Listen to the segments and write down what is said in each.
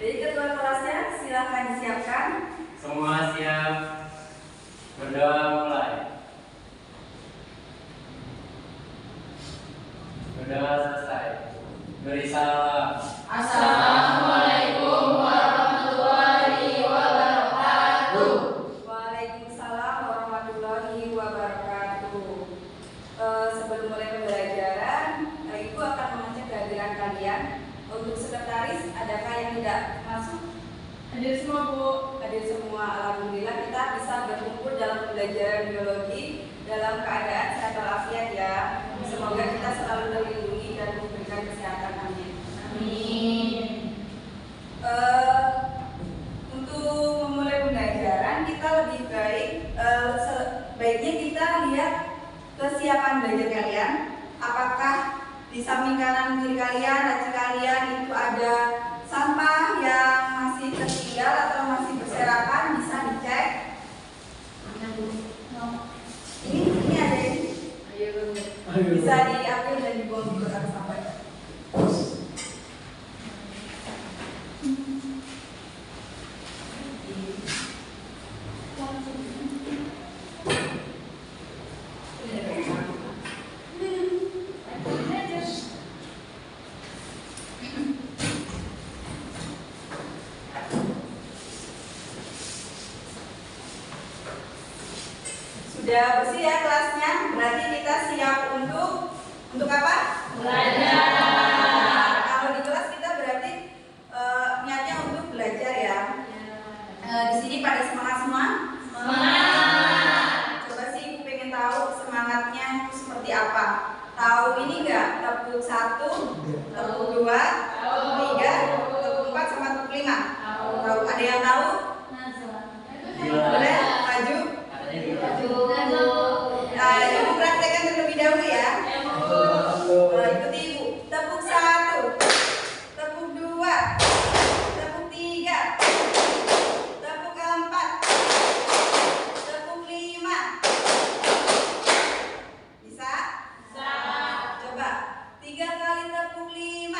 Jadi ketua kelasnya silahkan disiapkan. Semua siap. Berdoa mulai. Berdoa selesai. Beri salam. Assalamualaikum warahmatullahi wabarakatuh. Waalaikumsalam warahmatullahi wabarakatuh. Sebelum mulai pembelajaran, Ibu akan mengecek kehadiran kalian. Untuk sekretaris, adakah yang tidak masuk? Hadir semua, Bu. Hadir semua. Alhamdulillah kita bisa berkumpul dalam pembelajaran biologi dalam keadaan sehat walafiat ya. Semoga kita selalu terlindungi dan diberikan kesehatan. Amin. Amin. Untuk memulai pembelajaran kita lebih baik sebaiknya kita lihat kesiapan belajar kalian. Apakah di samping kanan kiri kalian, laci kalian itu ada sampah yang masih tertinggal atau masih berserakan? Bisa dicek. Ini ada ini. Bisa diambil dan dibuang di kotak sampah. Sudah bersih ya kelasnya? Berarti kita siap untuk apa? Belajar. Kalau di kelas kita berarti niatnya untuk belajar ya. Di sini pada semangat semua? Semangat. Coba sih Ibu pengen tahu semangatnya seperti apa. Tahu ini enggak? Tepuk 1, tepuk 2, tepuk 3, tepuk 4 sama tepuk 5. Tahu? Ada yang tahu? Boleh? Maju. Ibu praktekkan terlebih dahulu ya. Ikuti Ibu. Tepuk 1, tepuk 2, tepuk 3, tepuk 4, tepuk 5. Bisa? Coba 3 kali tepuk 5.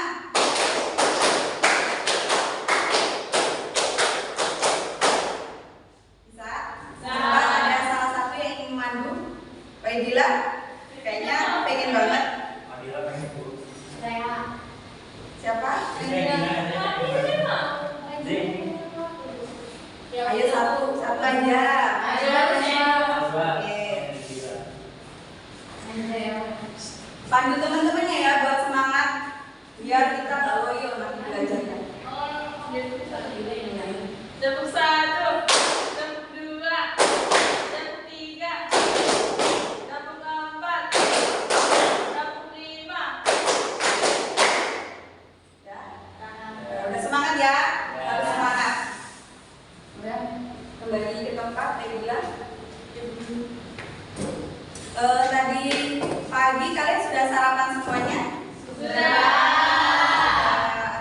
Bisa? Coba ada salah satu yang ingin memandu. Pak Idila, kayaknya pengen banget. Siapa? Ayo satu aja. Oke. Pandu teman-temannya ya buat semangat biar kita loyo nanti belajarnya. Tepuk 1, tepuk 2, tepuk 3, tepuk 4, tepuk 5. Ya. Udah semangat ya? Harus semangat. Udah kembali ke tempat Regila. Tadi pagi kalian sudah sarapan semuanya? Sudah.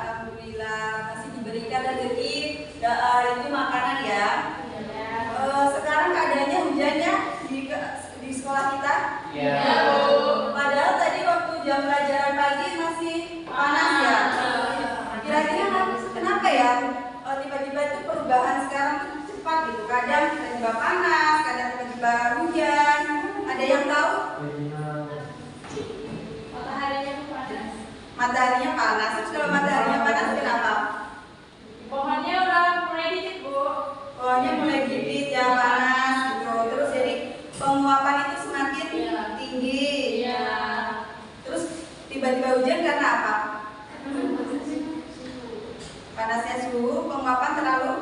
Alhamdulillah masih diberikan rezeki itu makanan ya. Sekarang keadaannya hujannya di sekolah kita. Ya. Padahal tadi waktu jam pelajaran pagi masih panas ya. Kira-kira kenapa ya? Tiba-tiba itu perubahan sekarang tuh cepat gitu. Kadang tiba-tiba panas, kadang tiba-tiba hujan. Ada yang tahu? Mataharinya panas. Terus kalau mataharinya panas kenapa? Pohonnya udah mulai dikit, Bu. Pohonnya mulai gigit ya panas gitu. Terus jadi penguapan itu semakin tinggi. Iya. Terus tiba-tiba hujan karena apa? Panasnya suhu, penguapan terlalu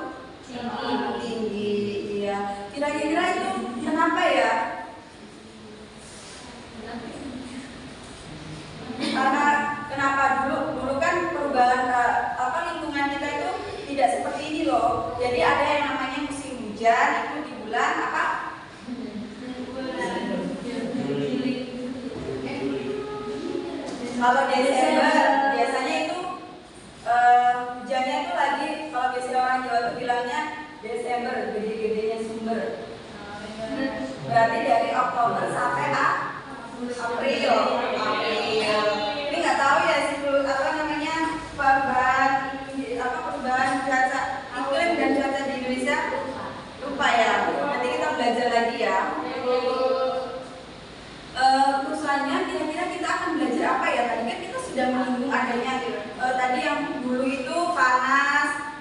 tinggi. Iya. Kira-kira itu kenapa ya? Karena kenapa dulu kan perubahan lingkungan kita itu tidak seperti ini loh. Jadi ada yang namanya musim hujan itu di bulan apa? Kalau Desember biasanya itu hujannya itu lagi, kalau biasanya orang Jawa itu bilangnya Desember, gede-gedenya sumber. Berarti dari Oktober sampai April. Ini nggak tahu ya sih apa namanya perubahan yang dulu itu panas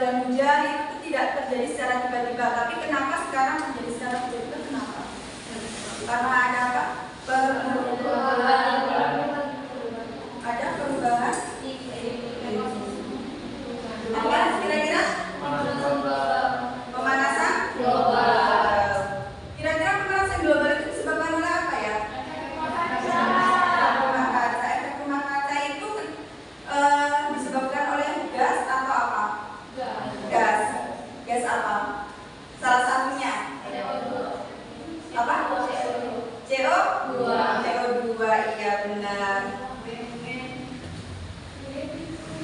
dan hujan itu tidak terjadi secara tiba-tiba, tapi kenapa sekarang terjadi secara tiba-tiba? Kenapa? Karena ada apa? Ada perubahan. Apa kira-kira? Pemanasan global. Kira-kira pemanasan global itu disebabkan oleh apa ya? Efek rumah kaca itu disebabkan oleh gas atau apa? Gas apa? Salah satunya apa? CO2, iya benar.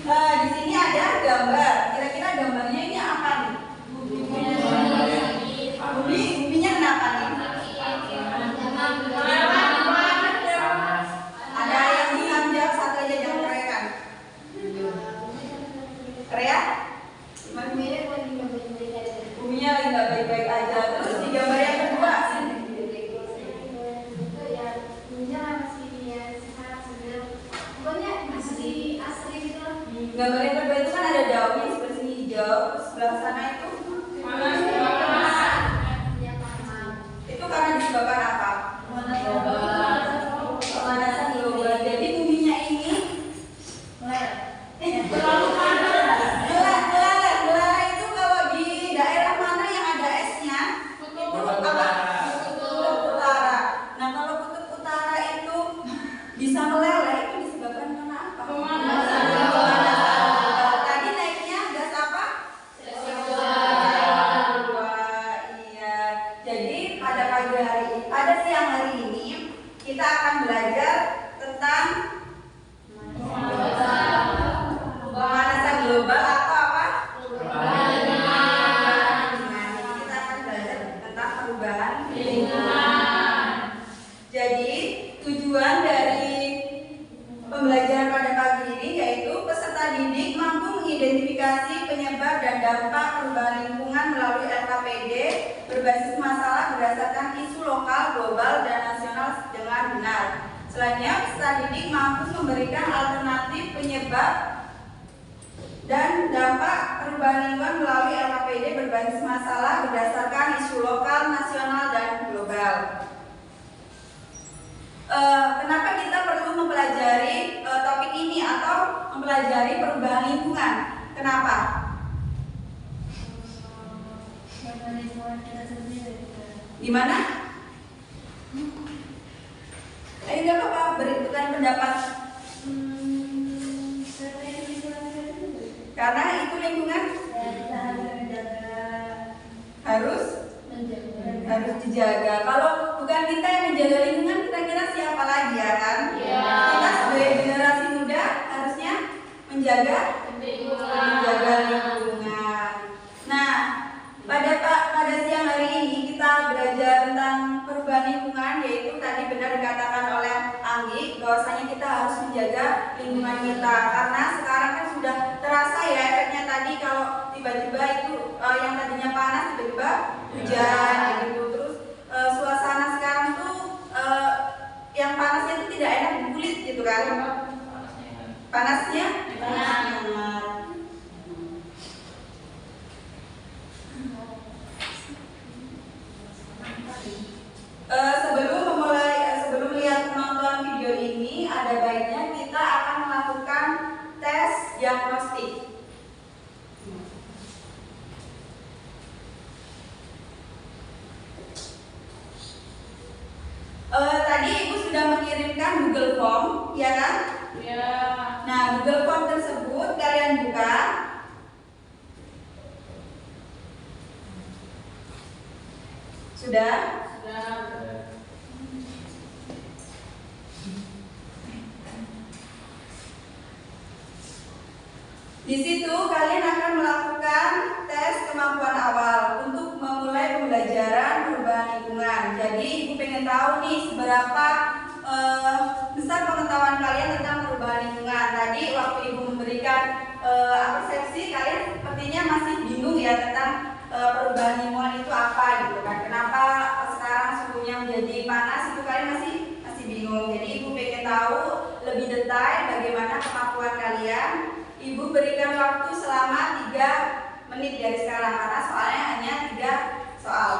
Di sini ada gambar. Kira-kira gambarnya ini apa nih? Buminya kenapa nih? Ada yang bisa menjawab satu aja, jangan kerekan. Korea? Buminya lagi nggak baik-baik aja. Terus di gambar yang kedua, gambar yang kedua itu kan ada daunnya seperti ini hijau, sebelah sana itu itu karena disebabkan apa? Pemanasan global. Jadi buminya ini meleleh itu kalau di daerah mana yang ada esnya itu apa? Kutub utara. Nah kalau kutub utara itu bisa meleleh itu disebabkan karena apa? Pemanasan. Tadi naiknya gas apa? Iya. Jadi pada siang hari ini kita akan belajar tentang pemanasan global atau apa? Lingkungan. Kita akan belajar tentang perubahan lingkungan. Jadi tujuan dari pembelajaran pada pagi ini yaitu peserta didik mampu mengidentifikasi penyebab dan dampak perubahan lingkungan melalui LKPD berbasis masalah berdasarkan isu lokal, global, dan nasional dengan benar. Selanjutnya, peserta didik mampu memberikan alternatif penyebab dan dampak perubahan lingkungan melalui LKPD berbasis masalah berdasarkan isu lokal, nasional, dan global. Kenapa kita perlu mempelajari topik ini atau mempelajari perubahan lingkungan? Kenapa? Gimana? Nggak apa-apa, berikan pendapat. Karena itu lingkungan harus dijaga. Kalau bukan kita yang menjaga lingkungan, kira-kira siapa lagi ya kan? Kita sebagai generasi muda harusnya menjaga lingkungan. Nah, pada siang hari ini kita belajar tentang perubahan lingkungan, yaitu tadi benar dikatakan oleh Anggi bahwasanya kita harus menjaga lingkungan kita karena sekarang kan sudah terasa ya efeknya tadi kalau tiba-tiba itu yang tadinya panas tiba-tiba hujan gitu. Terus suasana sekarang tuh yang panasnya itu tidak enak di kulit gitu kan? Panasnya hangat. Sebelum melihat penonton video ini, ada baiknya kita akan melakukan tes diagnostik. Tadi Ibu sudah mengirimkan Google Form, ya kan? Ya. Nah, Google Form tersebut kalian buka. Sudah? Di situ kalian akan melakukan tes kemampuan awal untuk memulai pembelajaran perubahan lingkungan. Jadi Ibu pengen tahu nih seberapa besar pengetahuan kalian tentang perubahan lingkungan. Tadi waktu Ibu memberikan persepsi, kalian sepertinya masih bingung ya tentang perubahan lingkungan itu apa gitu kan. Kenapa sekarang suhunya menjadi panas, itu kalian masih bingung. Jadi Ibu pengen tahu lebih detail bagaimana kemampuan kalian Ibu berikan waktu selama 3 menit dari sekarang karena soalnya hanya 3 soal.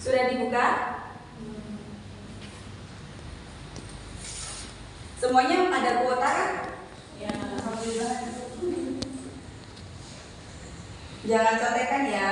Sudah dibuka? Semuanya ada kuota kan? Ya. Alhamdulillah. Jangan contekan ya.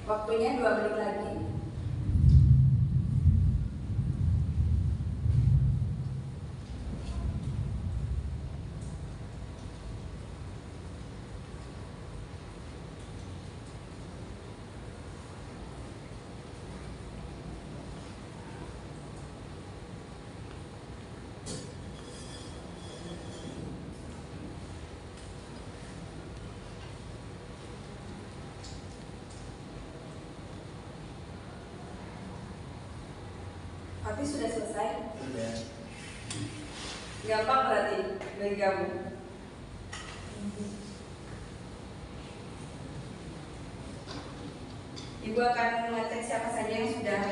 Waktunya 2 menit lagi. Tapi sudah selesai. Sudah. Gampang berarti bagi kamu. Ibu akan mengecek siapa saja yang sudah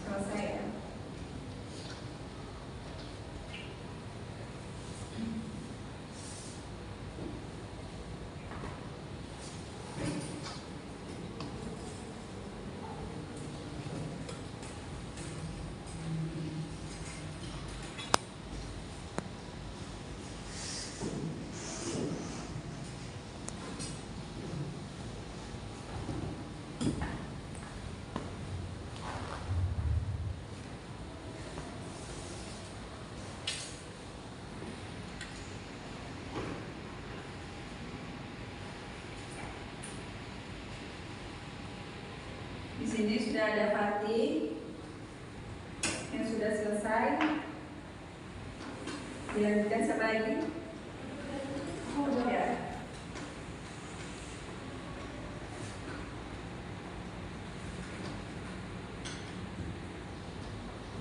selesai ya. Di sini sudah ada Fatih yang sudah selesai. Dilanjutkan siapa lagi? Oh ya.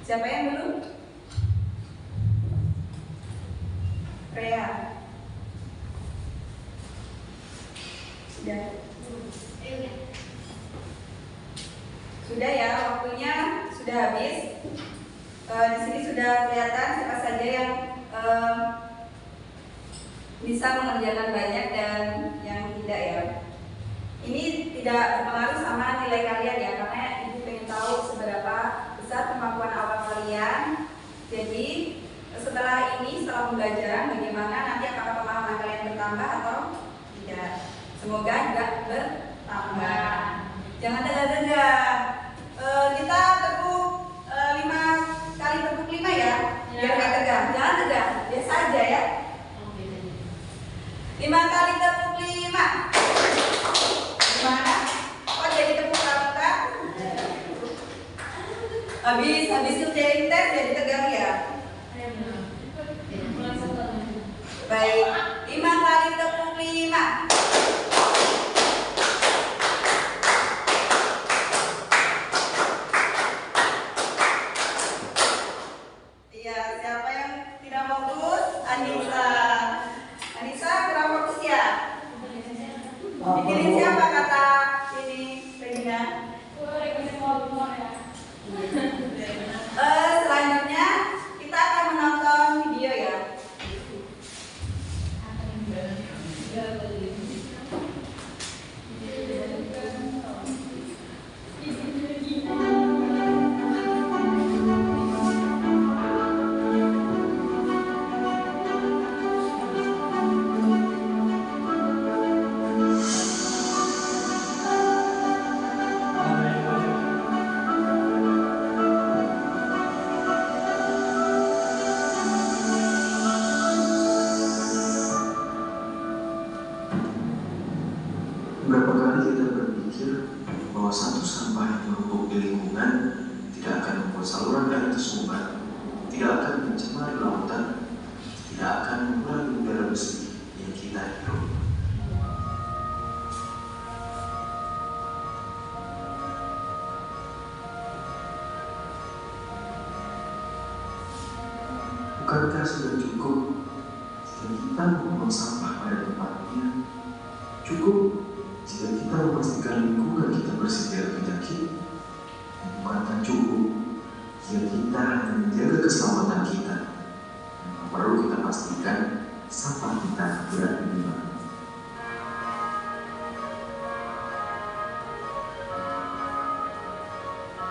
Siapa yang belum? Rea. Sudah. Sudah ya, waktunya sudah habis. Di sini sudah kelihatan siapa saja yang bisa mengerjakan banyak dan yang tidak ya. Ini tidak berpengaruh sama nilai kalian ya, karena ibu ingin tahu seberapa besar kemampuan awal kalian. Jadi setelah pembelajaran bagaimana nanti apakah pemahaman kalian bertambah atau tidak. Semoga juga bertambah. Jangan tegak-tegak. Kita tepuk 5 kali tepuk 5 ya. Biar nggak tegang. Jangan tegang. Biasa aja ya. 5 kali tepuk 5. Gimana? Kok jadi tepuk pramuka? Habis kerjain tes jadi tegang ya. Baik. 5 kali tepuk 5. Dikirim siapa kata ini Regina? Selanjutnya kita akan menonton video ya. bahwa satu sampah yang menumpuk di lingkungan tidak akan membuat saluran air tersumbat, tidak akan mencemari lautan, tidak akan mengurangi udara bersih yang kita hirup. Bukankah sudah cukup jika kita membuang sampah pada tempatnya? Cukup jika kita memastikan lingkungan kita bersih dari penyakit? Bukankah cukup jika kita hanya menjaga keselamatan kita? Yang perlu kita pastikan sampah kita berada di mana.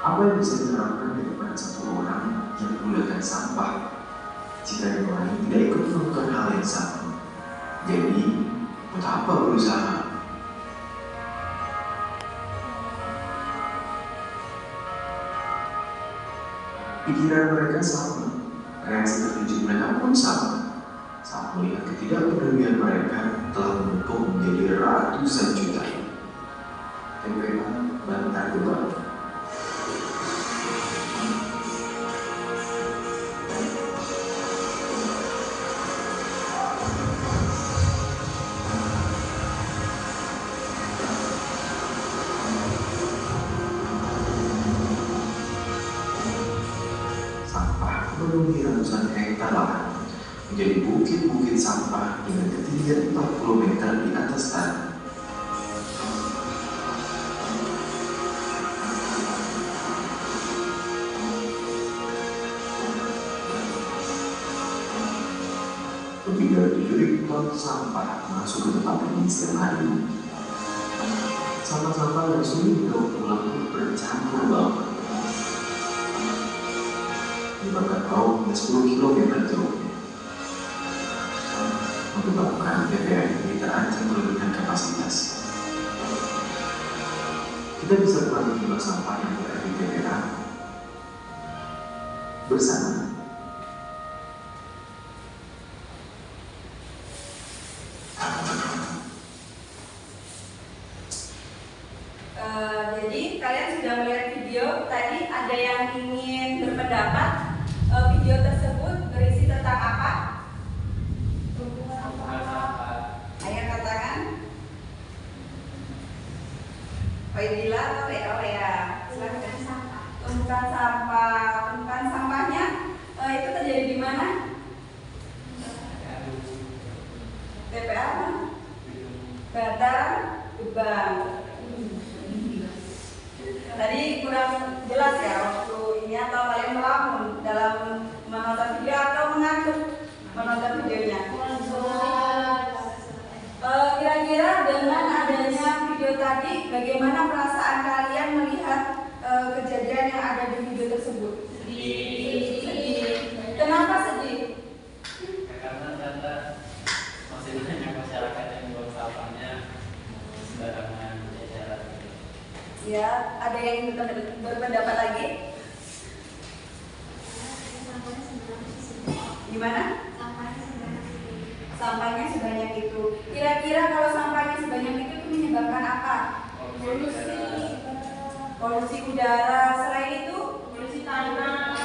Apa yang bisa diharapkan dari peran satu orang yang menggunakan sampah jika yang lain tidak ikut melakukan hal yang sama? Jadi, buat apa berusaha? Pikiran mereka sama, reaksi terkejut mereka pun sama. Saat melihat ketidakpedulian mereka telah menumpuk menjadi ratusan juta. TPA Bantar Gebang. Memenuhi ratusan hektar lahan, menjadi bukit-bukit sampah dengan ketinggian 40 meter di atas tanah. Lebih dari 7.000 ton sampah masuk ke tempat ini setiap hari. Sampah-sampah yang sulit didaur ulang pun bercampur baur, menyebabkan bau hingga 10 km jeruknya, menyebabkan TPA ini terancam melebihan kapasitas. Kita bisa mengurangi jumlah sampah yang berada di TPA bersama. Jadi kalian sudah melihat video tadi, ada yang ingin berpendapat? Video tersebut berisi tentang apa? Ayah katakan. Faidila atau Lea? Silakan. Tumpukan sampah. Tumpukan sampahnya itu terjadi di mana? TPA apa? Bantar Gebang. Tadi kurang jelas ya waktu ini, atau kalian melamun dalam menonton video atau mengantuk menonton videonya? Kira-kira dengan adanya video tadi, bagaimana perasaan kalian melihat kejadian yang ada di video tersebut? Sedih. Kenapa sedih? Karena ternyata masih banyak masyarakat yang buang sampahnya sembarangan jajaran. Ya, ada yang ingin berpendapat lagi? Gimana? Sampahnya sebanyak itu. Kira-kira kalau sampahnya sebanyak itu menyebabkan apa? Polusi udara. Selain itu, Polusi tanah,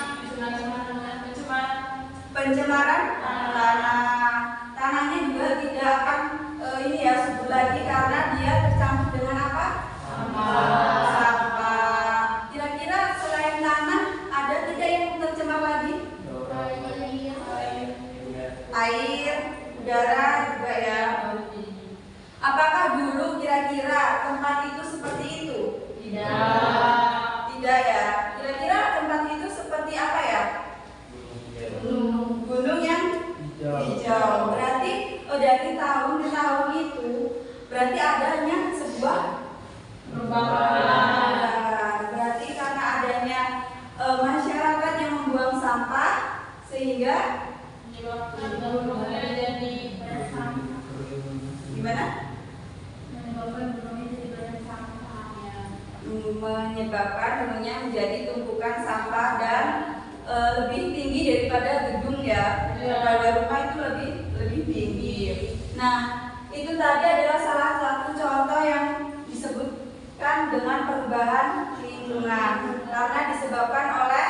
pencemaran tanah. Tanahnya juga tidak akan subur lagi karena dia tercampur dengan apa? Sampah. Kira-kira selain tanah ada tidak yang tercemar lagi? Air, udara juga ya. Apakah dulu kira-kira tempat itu seperti itu? Tidak ya. Kira-kira tempat itu seperti apa ya? Gunung yang hijau. Berarti dari tahun ke tahun itu berarti adanya sebuah perubahan. Berarti karena adanya masyarakat yang membuang sampah sehingga gimana? Menyebabkan gunungnya menjadi tumpukan sampah dan lebih tinggi daripada gedung ya. Daripada rumah itu lebih tinggi. Nah, itu tadi adalah salah satu contoh yang disebutkan dengan perubahan perubahan lingkungan karena disebabkan oleh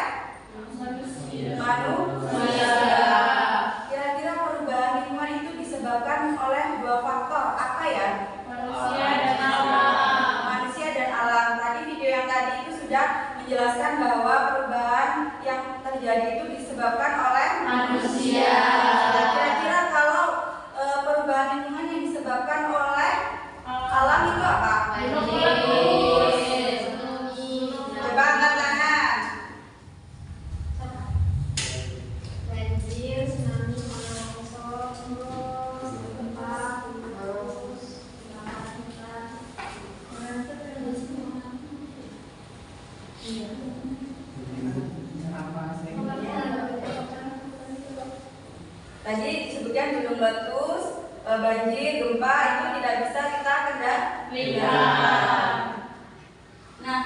manusia. Kira-kira perubahan lingkungan itu disebabkan oleh dua faktor apa ya? Manusia dan alam. Manusia dan alam. Tadi video yang tadi itu sudah menjelaskan bahwa perubahan yang terjadi itu disebabkan oleh Manusia. Kira-kira kalau perubahan lingkungan yang disebabkan oleh alam itu apa? Coba angkat tangan. Banjir, tsunami, longsor, gempa, Tadi disebutkan gunung meletus, banjir, gempa itu tidak bisa kita kendalikan. Nah,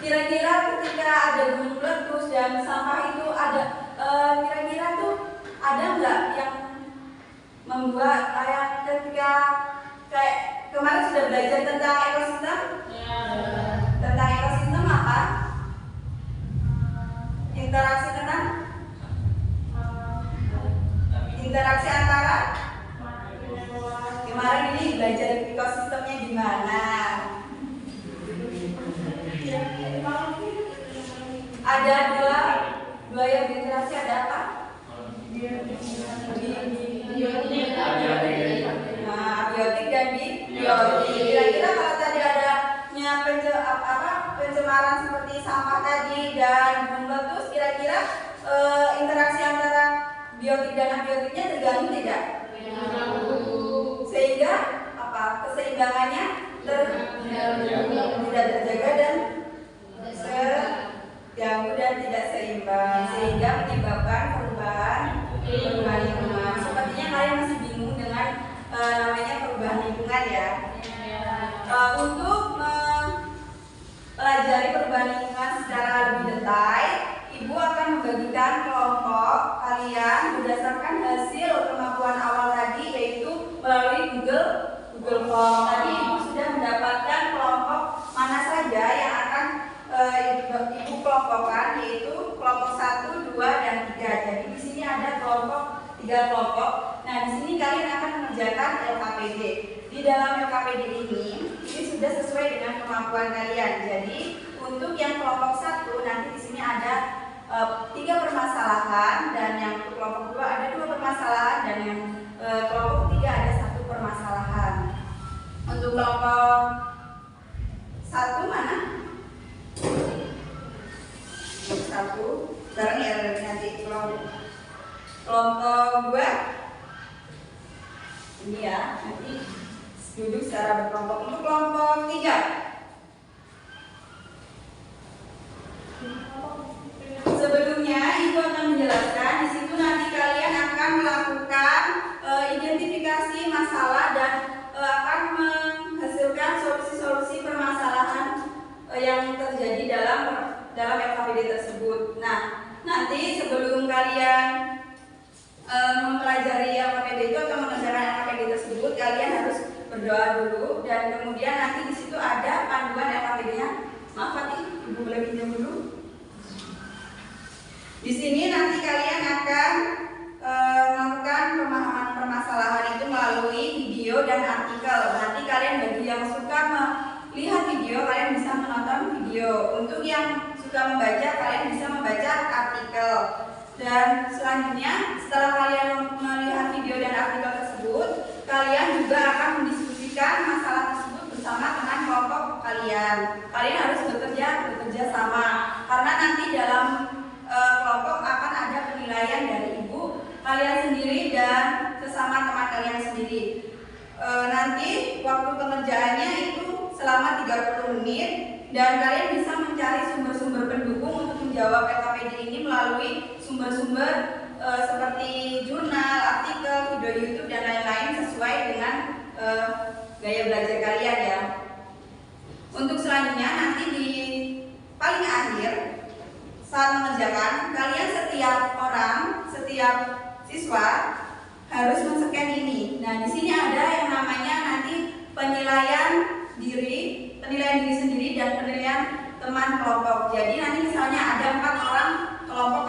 kira-kira ketika ada gunung meletus dan sampah itu ada, kira-kira tuh ada nggak yang membuat kayak ketika kayak kemarin sudah belajar tentang ekosistem? Tentang ekosistem apa? Interaksi tentang interaksi antara kemarin ini belajar ekosistemnya gimana? Ada dua yang berinteraksi, ada apa? Nah, biotik dan biotik. Kira-kira kalau tadi adanya pencemaran seperti sampah tadi dan gunung meletus, kira-kira interaksi antara biotik dan abiotiknya terganggu tidak? Sehingga apa? Keseimbangannya tidak terjaga dan terganggu dan tidak seimbang, sehingga menyebabkan perubahan lingkungan. Sepertinya kalian masih bingung dengan namanya perubahan lingkungan ya. Untuk mempelajari perubahan lingkungan secara lebih detail, Ibu akan membagikan kelompok kalian berdasarkan hasil kemampuan awal tadi, yaitu melalui Google Form. Tadi Ibu sudah mendapatkan kelompok mana saja yang akan Ibu kelompokkan, yaitu kelompok 1, 2, dan 3. Jadi di sini ada 3 kelompok. Nah, di sini kalian akan mengerjakan LKPD. Di dalam LKPD ini sudah sesuai dengan kemampuan kalian. Jadi untuk yang kelompok 1 nanti di sini ada 3 permasalahan, dan yang kelompok 2 ada 2 permasalahan, dan yang kelompok 3 ada 1 permasalahan. Untuk kelompok 1 mana? Kelompok 1 bareng ya nanti. Kelompok 2 ini ya, nanti duduk secara berkelompok. Untuk kelompok 3 sebelumnya Ibu akan menjelaskan, di situ nanti kalian akan melakukan identifikasi masalah dan akan menghasilkan solusi-solusi permasalahan yang terjadi dalam LKPD tersebut. Nah, nanti sebelum kalian mempelajari LKPD itu atau mengerjakan LKPD tersebut, kalian harus berdoa dulu, dan kemudian nanti di situ ada panduan LKPD-nya. Maaf Fatih, Ibu boleh pinjam dulu. Di sini nanti kalian akan melakukan pemahaman permasalahan itu melalui video dan artikel. Nanti kalian bagi yang suka melihat video, kalian bisa menonton video. Untuk yang suka membaca, kalian bisa membaca artikel. Dan selanjutnya, setelah kalian melihat video dan artikel tersebut, kalian juga akan mendiskusikan masalah tersebut bersama dengan kelompok kalian. Kalian harus bekerja sama, karena nanti dalam kelompok akan ada penilaian dari Ibu kalian sendiri dan sesama teman kalian sendiri. Nanti waktu pengerjaannya itu selama 30 menit, dan kalian bisa mencari sumber-sumber pendukung untuk menjawab LKPD ini melalui sumber-sumber seperti jurnal, artikel, video YouTube, dan lain-lain sesuai dengan gaya belajar kalian ya. Untuk selanjutnya nanti di paling akhir saat mengerjakan, kalian setiap siswa harus men-scan ini. Nah, di sini ada yang namanya nanti penilaian diri sendiri dan penilaian teman kelompok. Jadi nanti misalnya ada 4 orang kelompok,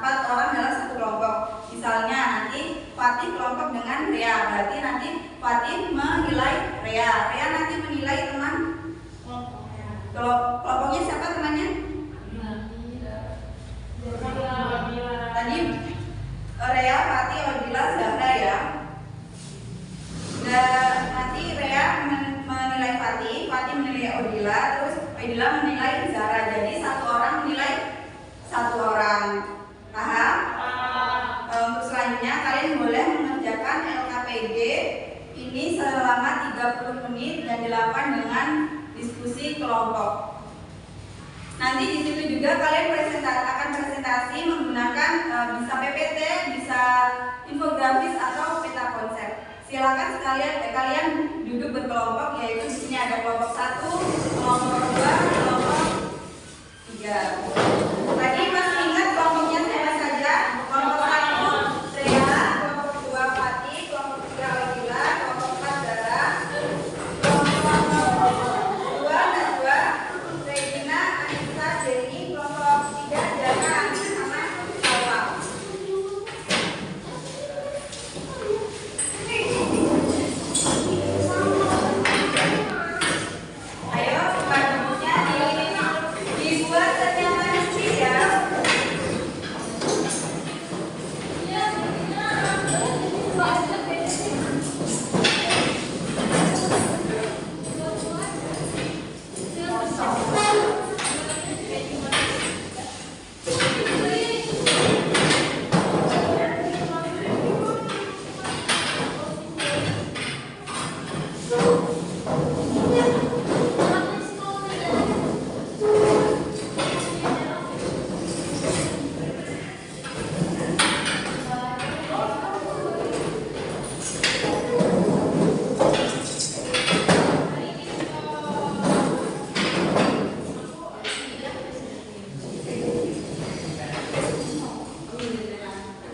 4 orang dalam satu kelompok. Misalnya nanti Fatih kelompok dengan Rea, berarti nanti Fatih menilai Rea, Rea nanti menilai teman kelompoknya siapa temannya? Tadi Rea, Fatih, Odila, Zahra ya. Dan nanti Rea menilai Fatih, Fatih menilai Odila, terus Odila menilai Zahra. Jadi satu orang menilai satu orang. Paham? Untuk selanjutnya kalian boleh mengerjakan LKPD ini selama 30 menit dan dilakukan dengan diskusi kelompok. Nanti di situ juga kalian akan presentasi menggunakan bisa PPT, bisa infografis atau peta konsep. Silakan kalian duduk berkelompok, yaitu di sini ada kelompok 1, kelompok 2, kelompok 3. Tadi masih ingat kelompoknya siapa saja? Kelompok 1 Rea, kelompok 2 Fatih, kelompok 3 Odila, kelompok 4 Zara, kelompok 2 Najwa, Regina, Anissa, Jenny, kelompok 3 Jana, Amin, sama Salwa. Ayo, bukunya dibuat senyaman ya.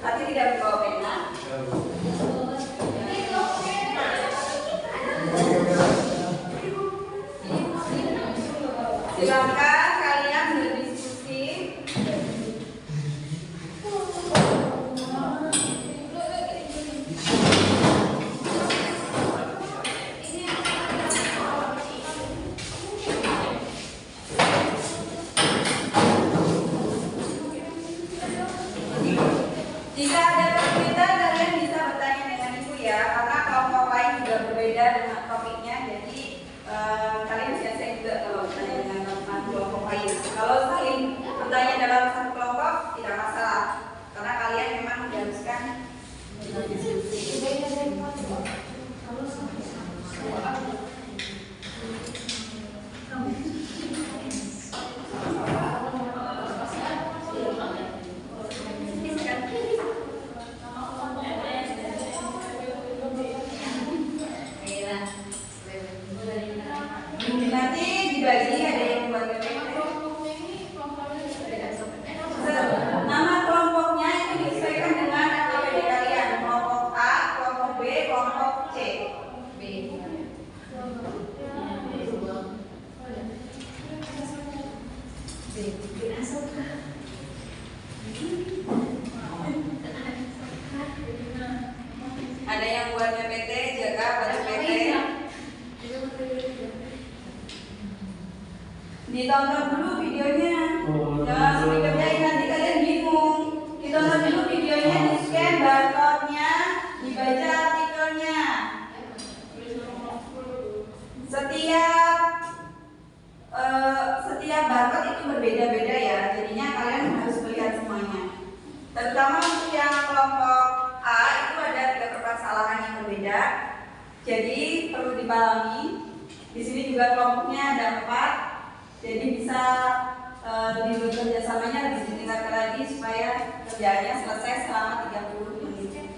Tapi tidak bawa pena. Silakan kalian berdiskusi. Jika ada kesulitan kalian bisa bertanya dengan ibu ya, karena kelompok lain juga berbeda dengan topiknya. Jadi kalian biasanya juga kalau bertanya dengan teman kelompok lain. Kalau saling bertanya dalam satu kelompok tidak masalah, karena kalian memang diharuskan berdiskusi. Nanti dibagi ada yang buat PPT. Nama kelompoknya itu disesuaikan dengan KPD kalian. Kelompok A, kelompok B, kelompok C. Ada yang buat PPT, jaga buat PPT. Ditonton dulu videonya. Jangan dikerjain nanti kalian bingung. Ditonton dulu videonya, di-scan barcode-nya, dibaca artikelnya. Setiap barcode itu berbeda-beda ya. Jadinya kalian harus melihat semuanya. Terutama untuk yang kelompok A itu ada 3 permasalahan yang berbeda. Jadi perlu dipahami. Di sini juga kelompoknya ada 4. Jadi bisa lebih kerjasamanya lebih ditingkatkan lagi supaya kerjaannya selesai selama 30 menit.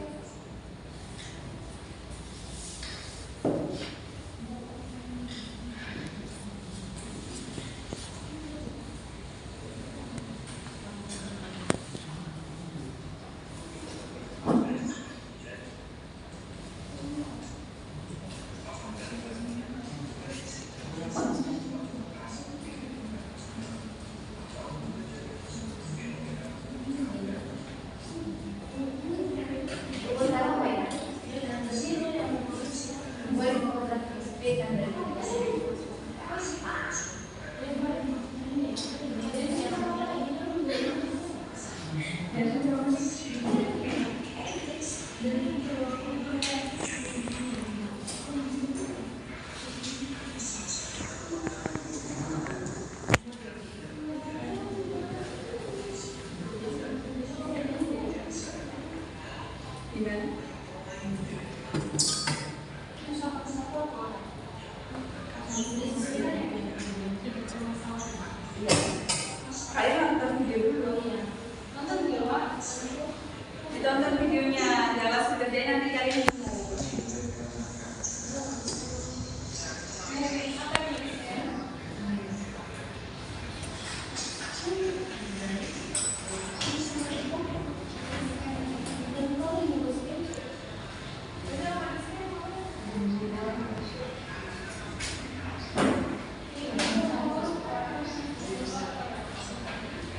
nanti kalian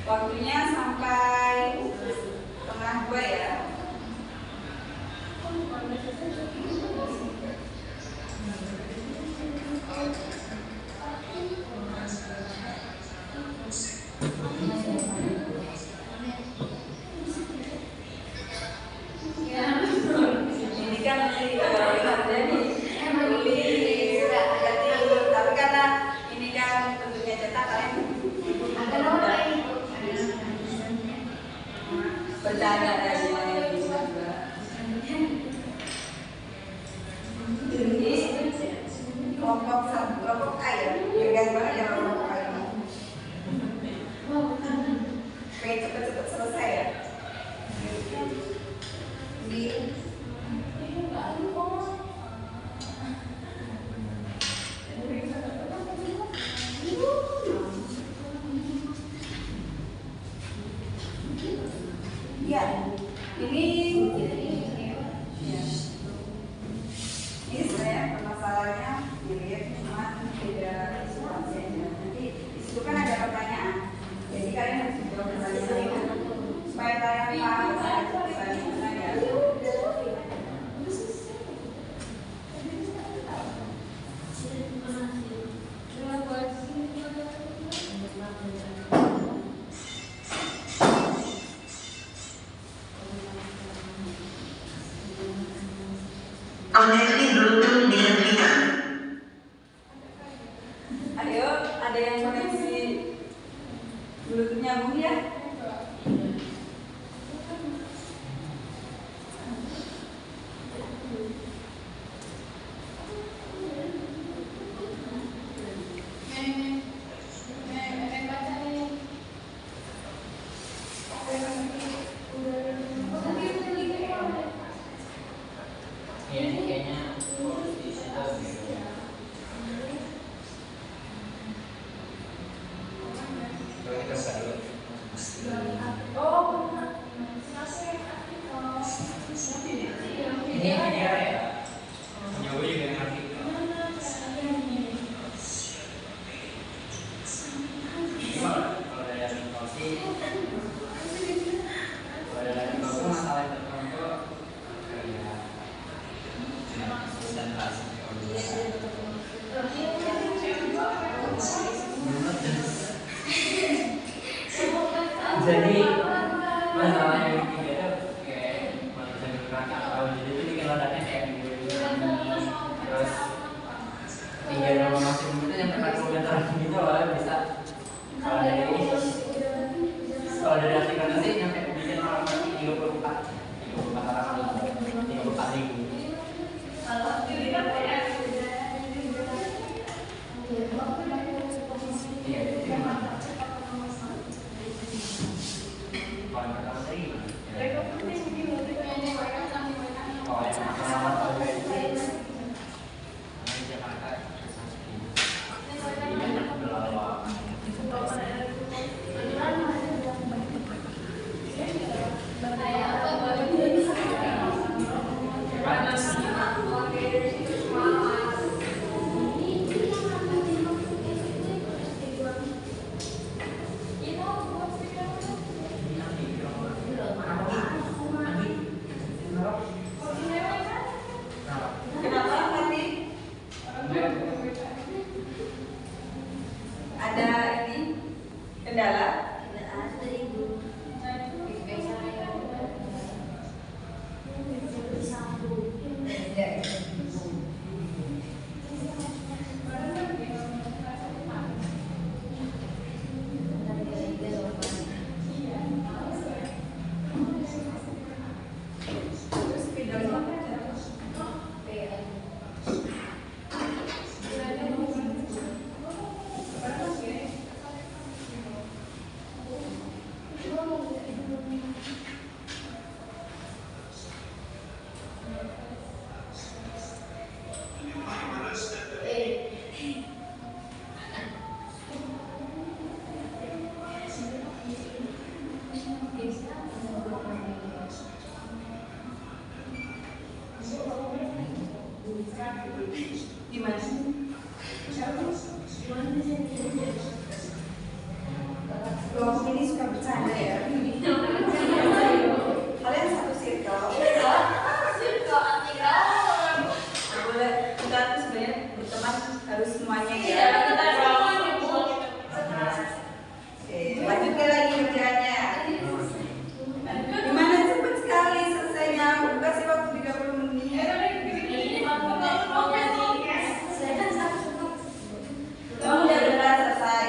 waktunya sampai setengah 2 ya. Ini kan masih tapi karena ini kan bentuknya cetak kalian bercanda dari ini kelompok A ya, pegang banget ya kelompok A ini. Pengen cepet-cepet selesai ya. Ya, ini sebenarnya permasalahannya mirip, cuma beda substansinya. Nanti di situ kan ada pertanyaan, jadi kalian harus menjawab pertanyaan supaya kalian paham pertanyaan ya. Koneksi Bluetooth dihentikan. Ayo, ada yang koneksi Bluetooth nyambung ya? Ya, ini kayaknya di situ. Coba kita buka dulu. Ini dia ya. Punya gue juga ngerti. Gimana? Kalau dari asumsi, kalau dari asumsi masalah yang tertentu kayak konsentrasi. Jadi masalah yang ketiga itu kayak manusia bergerak atau jadi itu bikin letaknya kayak terus tinggal nomor maksimum itu yang 40 meter gitu loh bisa. Kalau dari artikelnya sih nyampe bikin orang mati 34 orang 34 ribu. Iya, itu gimana? Kalau yang pertama tadi gimana? Kalau yang pertama tadi Jakarta banyak berlalu. suka bercanda ya. Kalian satu circle. Nggak boleh, kita tuh sebenarnya berteman harus semuanya ya. Oke, lanjutkan lagi kerjaannya. Gimana cepet sekali selesainya? Aku kasih waktu 30 menit. Kamu udah benar selesai.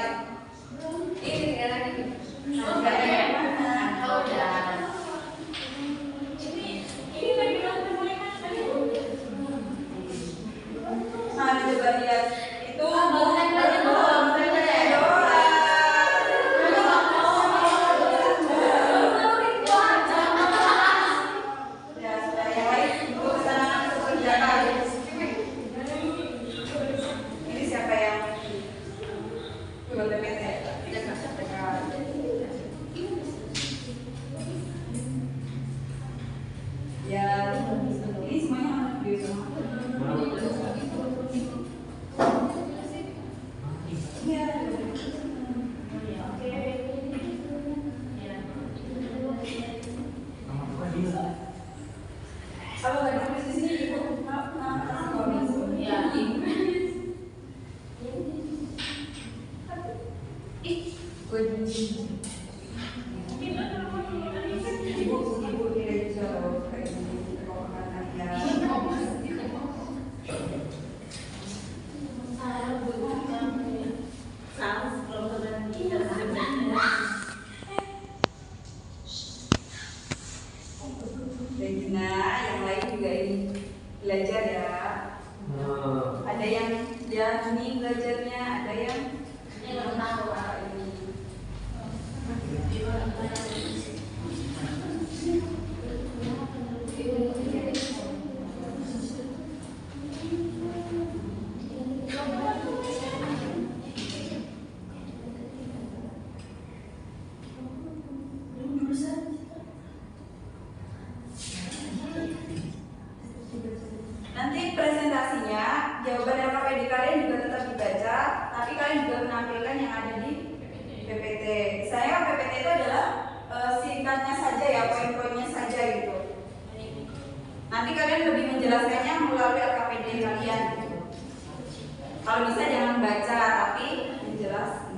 Nah, coba lihat itu ya, supaya yang lain itu kesenangan untuk kerjakan. Ini siapa yang buat PPT? Ya, ini semuanya anak video semua. Iya. Kalau nggak ditulis di sini, ibu ibu tidak bisa kayak gini kalau makan ya. Regina, yang lain juga ini belajar ya. Ada yang ini belajarnya, ada yang ini. Nanti presentasinya, jawaban LKPD kalian juga tetap dibaca, tapi kalian juga menampilkan yang ada di PPT. Saya PPT itu adalah singkatnya saja ya, poin-poinnya saja gitu. Nanti kalian lebih menjelaskannya melalui LKPD kalian gitu. Kalau bisa jangan baca, tapi menjelaskan.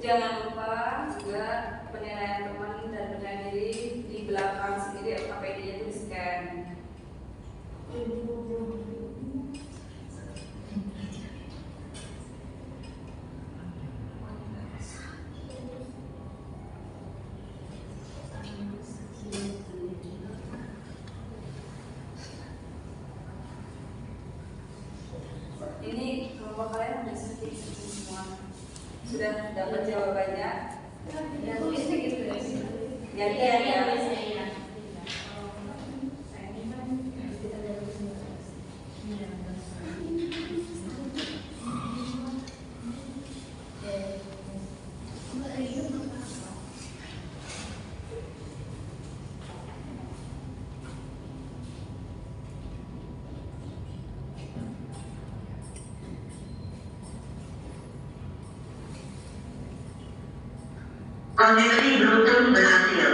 Jangan lupa juga penilaian teman dan penilaian diri di belakang sendiri LKPD-nya itu di-scan. Ini kelompok kalian sudah sedikit semua. Sudah dapat jawabannya? Gantian ya. Koneksi Bluetooth berhasil.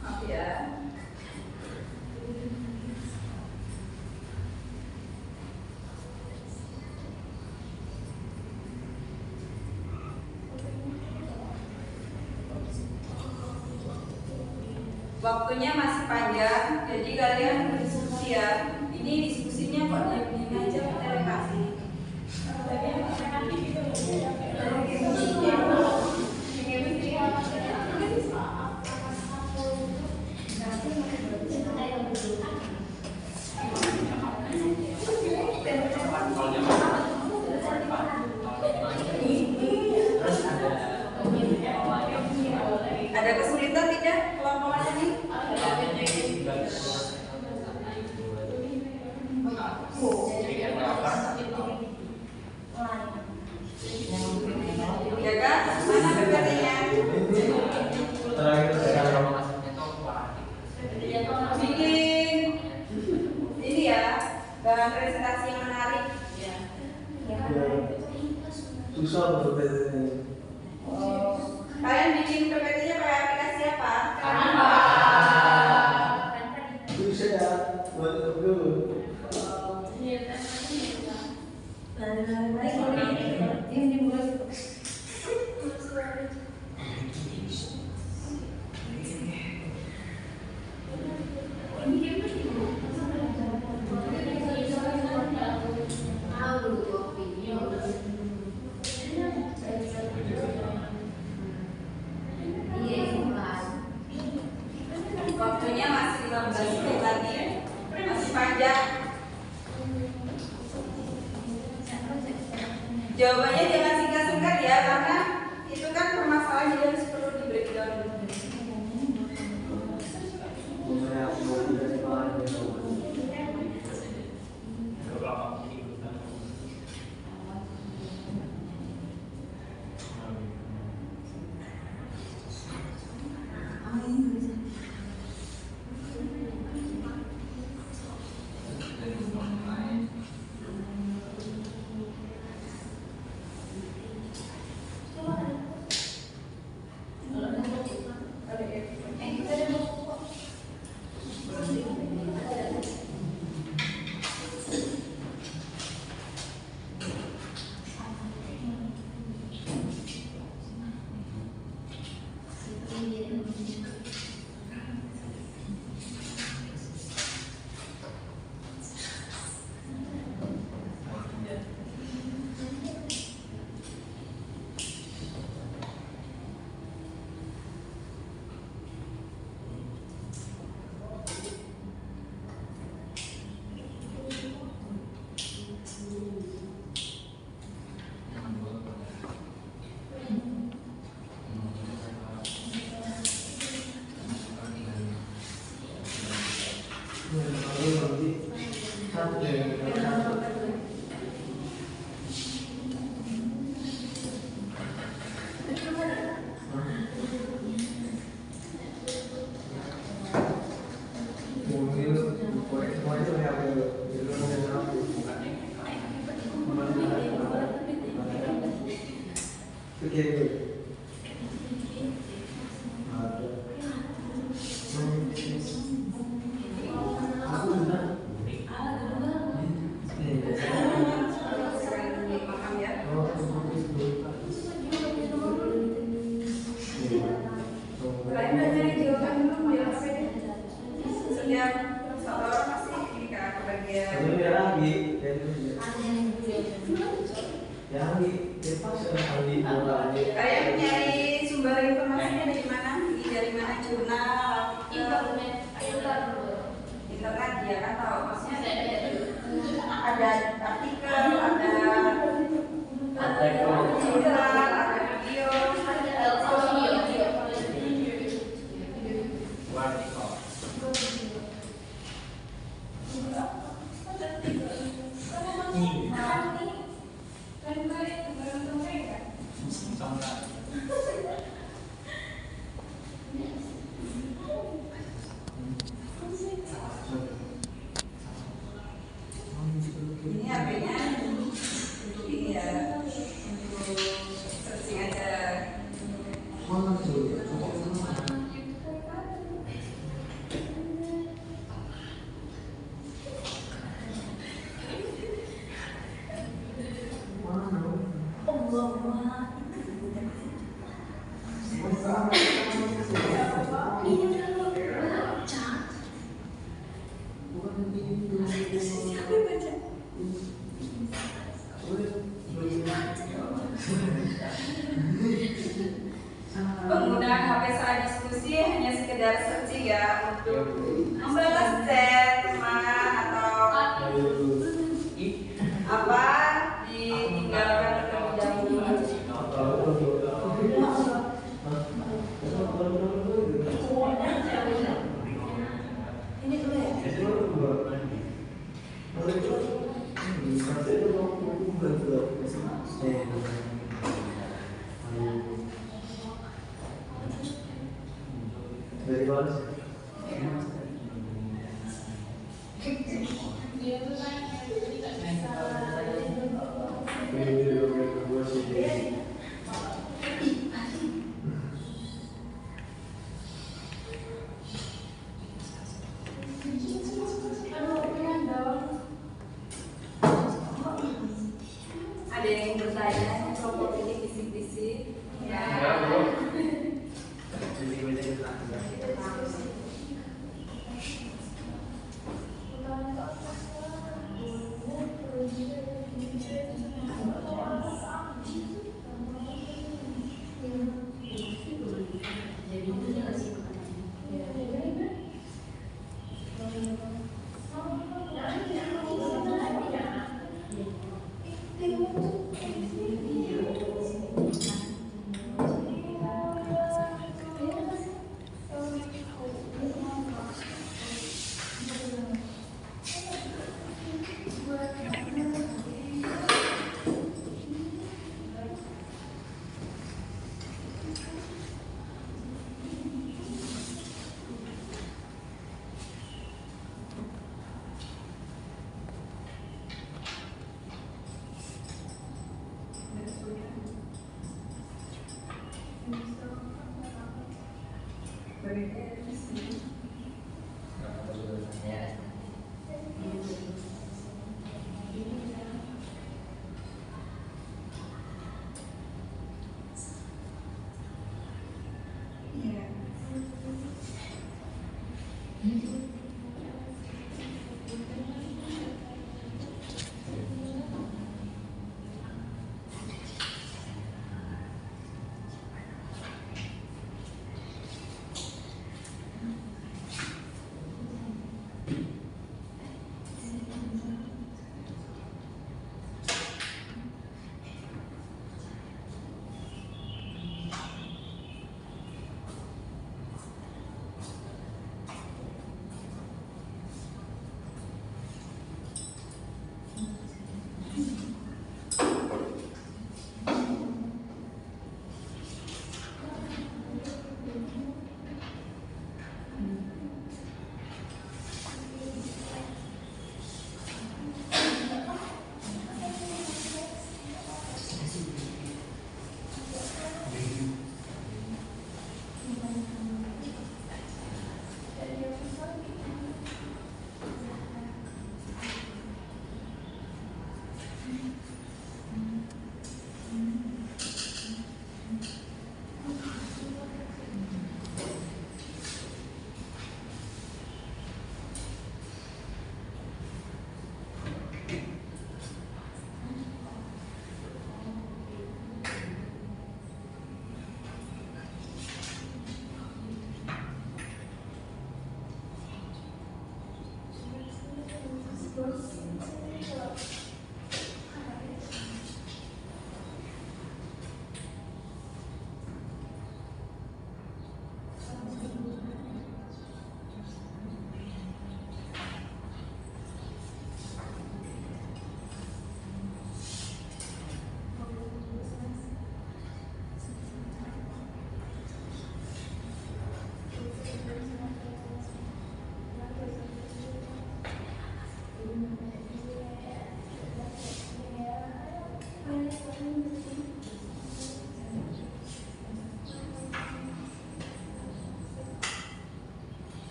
Maaf ya. Waktunya masih panjang, jadi kalian berdiskusi ya. Ini diskusinya kok diam-diam aja, kita kasih. Ada kesulitan tidak kelompoknya nih? Ya kan? Mana PPT-nya? Bikin ini ya, bahan presentasi yang menarik. Susah berbeda. Kalian bikin PPT-nya pakai aplikasi apa? Bisa ya, buat dulu. Waktunya masih 15 menit lagi, masih panjang. Jawabannya jangan singkat-singkat ya, karena itu kan permasalahan jadi harus perlu di breakdown. Kalian nyari sumber informasinya dari mana? Dari mana? Jurnal, internet ya kan tahu maksudnya ada artikel, ada jurnal, ada video. Ini HP-nya untuk ini ya, untuk searching aja. Dari mana sih? Ini dua sih. Ada yang bertanya kelompok ini bisik-bisik? Enggak, bro. Bisik-bisik lah.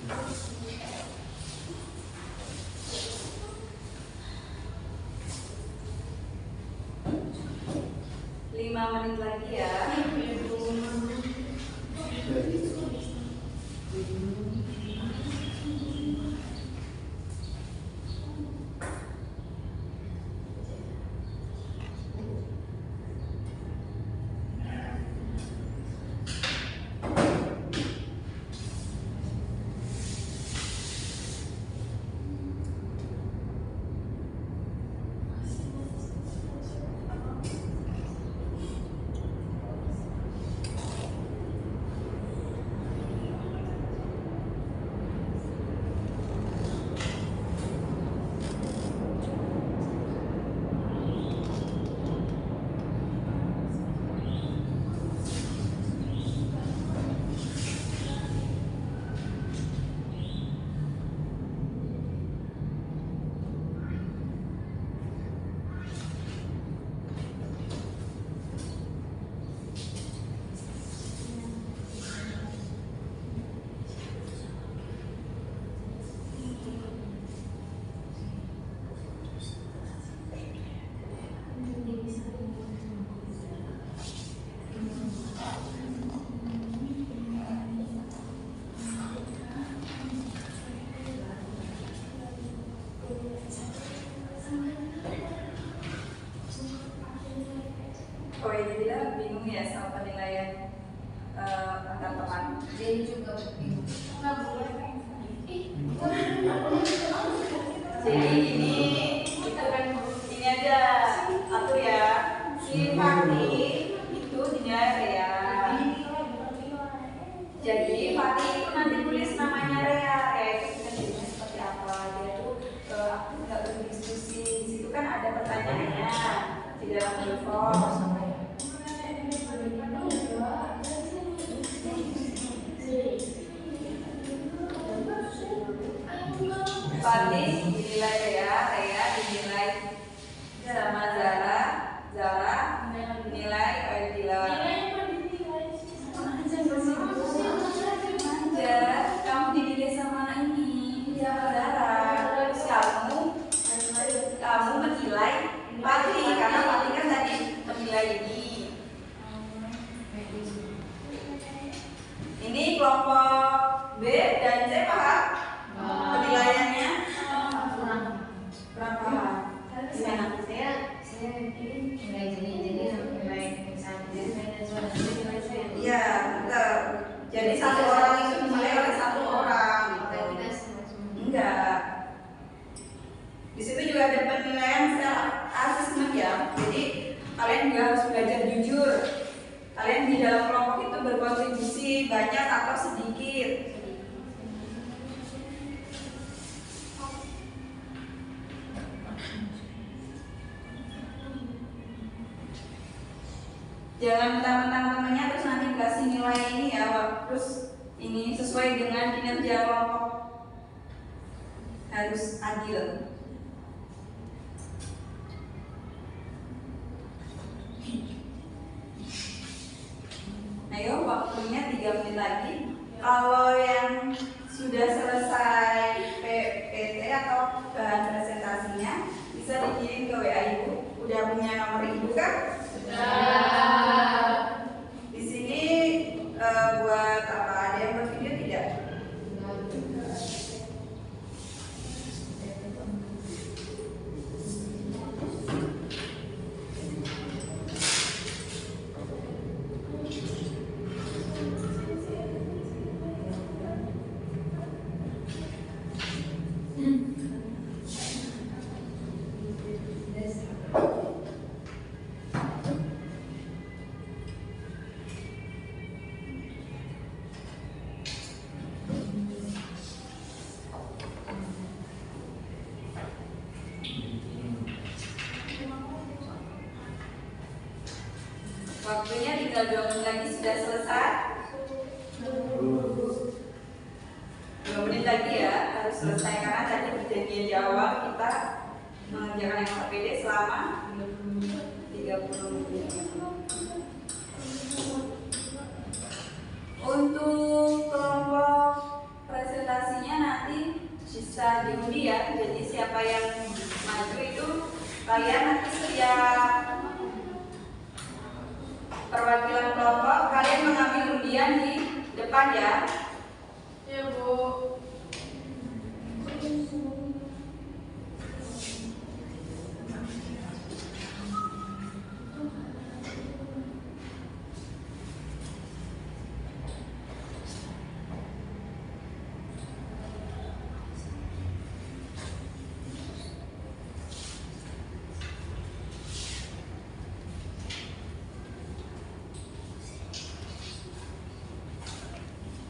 5 menit lagi ya. Oh ya, jadi bingung ya sama penilaian antar teman. Jadi juga bingung. Nggak boleh. Jadi ini aja aku ya, si Fati itu dinilai Rea. Jadi Fati itu nanti tulis namanya Rea. Rea itu kita jadinya seperti apa? Dia tuh aku nggak berdiskusi. Di situ kan ada pertanyaannya di dalam Google Form. Fati dinilai Rea dinilai sama Zara dinilai Aidila. Kamu dinilai sama ini sama Zara. Terus kamu menilai Fati karena Fati kan tadi menilai ini. Ini kelompok B dan C paham? Penilaiannya kurang paham. Gimana? Saya ini nilai jadi nilai Iya, betul. Jadi satu orang itu dinilai oleh satu orang gitu. Enggak. Di situ juga ada penilaian secara asesmen ya. Jadi kalian juga harus belajar jujur. Kalian di dalam kelompok itu berkontribusi banyak atau sedikit. Jangan mentang-mentang temannya terus nanti dikasih nilai ini ya, terus ini sesuai dengan kinerja kelompok. Harus adil. Ayo, waktunya 3 menit lagi. Kalau yang sudah selesai PPT atau bahan presentasinya bisa dikirim ke WA Ibu. Udah punya nomor Ibu kan? Di sini buat apa? Ada yang bervideo tidak? Waktunya tinggal 2 menit lagi sudah selesai. 2 menit lagi ya harus selesai karena tadi perjanjian di awal kita mengerjakan yang APD selama 30 menit. Untuk kelompok presentasinya bisa diundi ya. Jadi siapa yang maju itu kalian nanti setiap perwakilan kelompok kalian mengambil undian di depan ya. Ya Bu.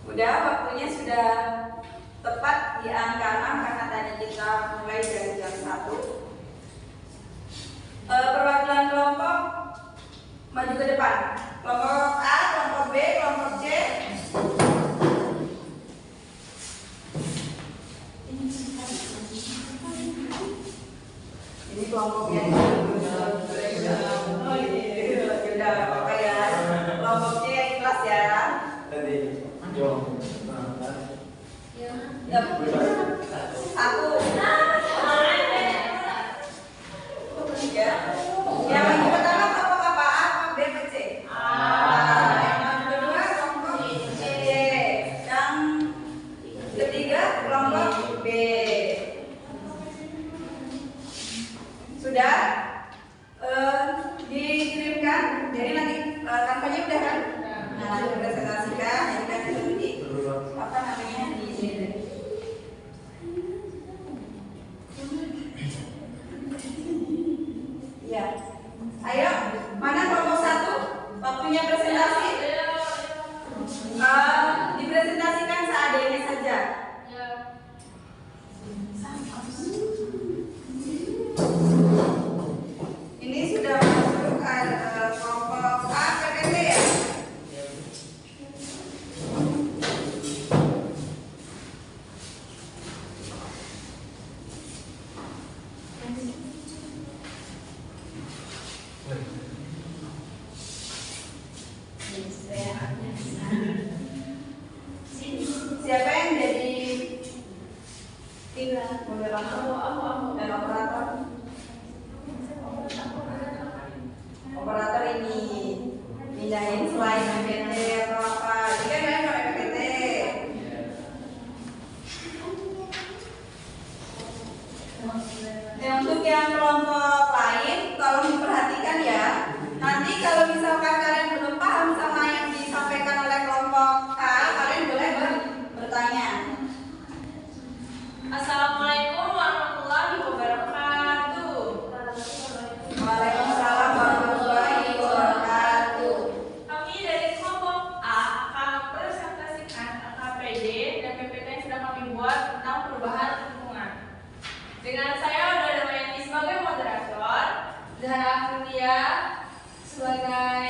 Udah, waktunya sudah tepat di angka 6 karena tadi kita mulai dari jam 1. Perwakilan kelompok maju ke depan. Kelompok A, kelompok B, kelompok C. Ini kelompok yang sudah apa ya? Kelompok C ikhlas ya. Tadi, jom. Satu. Tiga. Yang maju pertama kelompok apa? A, kelompok B, atau C? Yang maju kedua kelompok C. Yang ketiga kelompok B. Sudah dikirimkan. Jadi nanti kampanye udah kan? Nah, nanti presentasikan. Jadi kan itu di apa namanya di sini. Ya. Ayo, mana kelompok 1? Waktunya presentasi. Dipresentasikan seadanya saja. Ini sudah masuk kelompok A PPT ya. Siapa yang jadi moderator dan operator? Operator ini mindahin slide PPT atau apa? Jadi kan kalian pakai PPT. Dan untuk yang kelompok lain, tolong diperhatikan ya. Nanti kalau misalkan kalian belum paham sama yang disampaikan oleh kelompok A, kalian boleh bertanya. Assalamualaikum warahmatullahi wabarakatuh. Waalaikumsalam warahmatullahi wabarakatuh. Kami dari kelompok A akan mempresentasikan AKPD dan PPT yang sudah kami buat tentang perubahan lingkungan. Dengan saya Uda Darmayani sebagai moderator, Zahra Afilia sebagai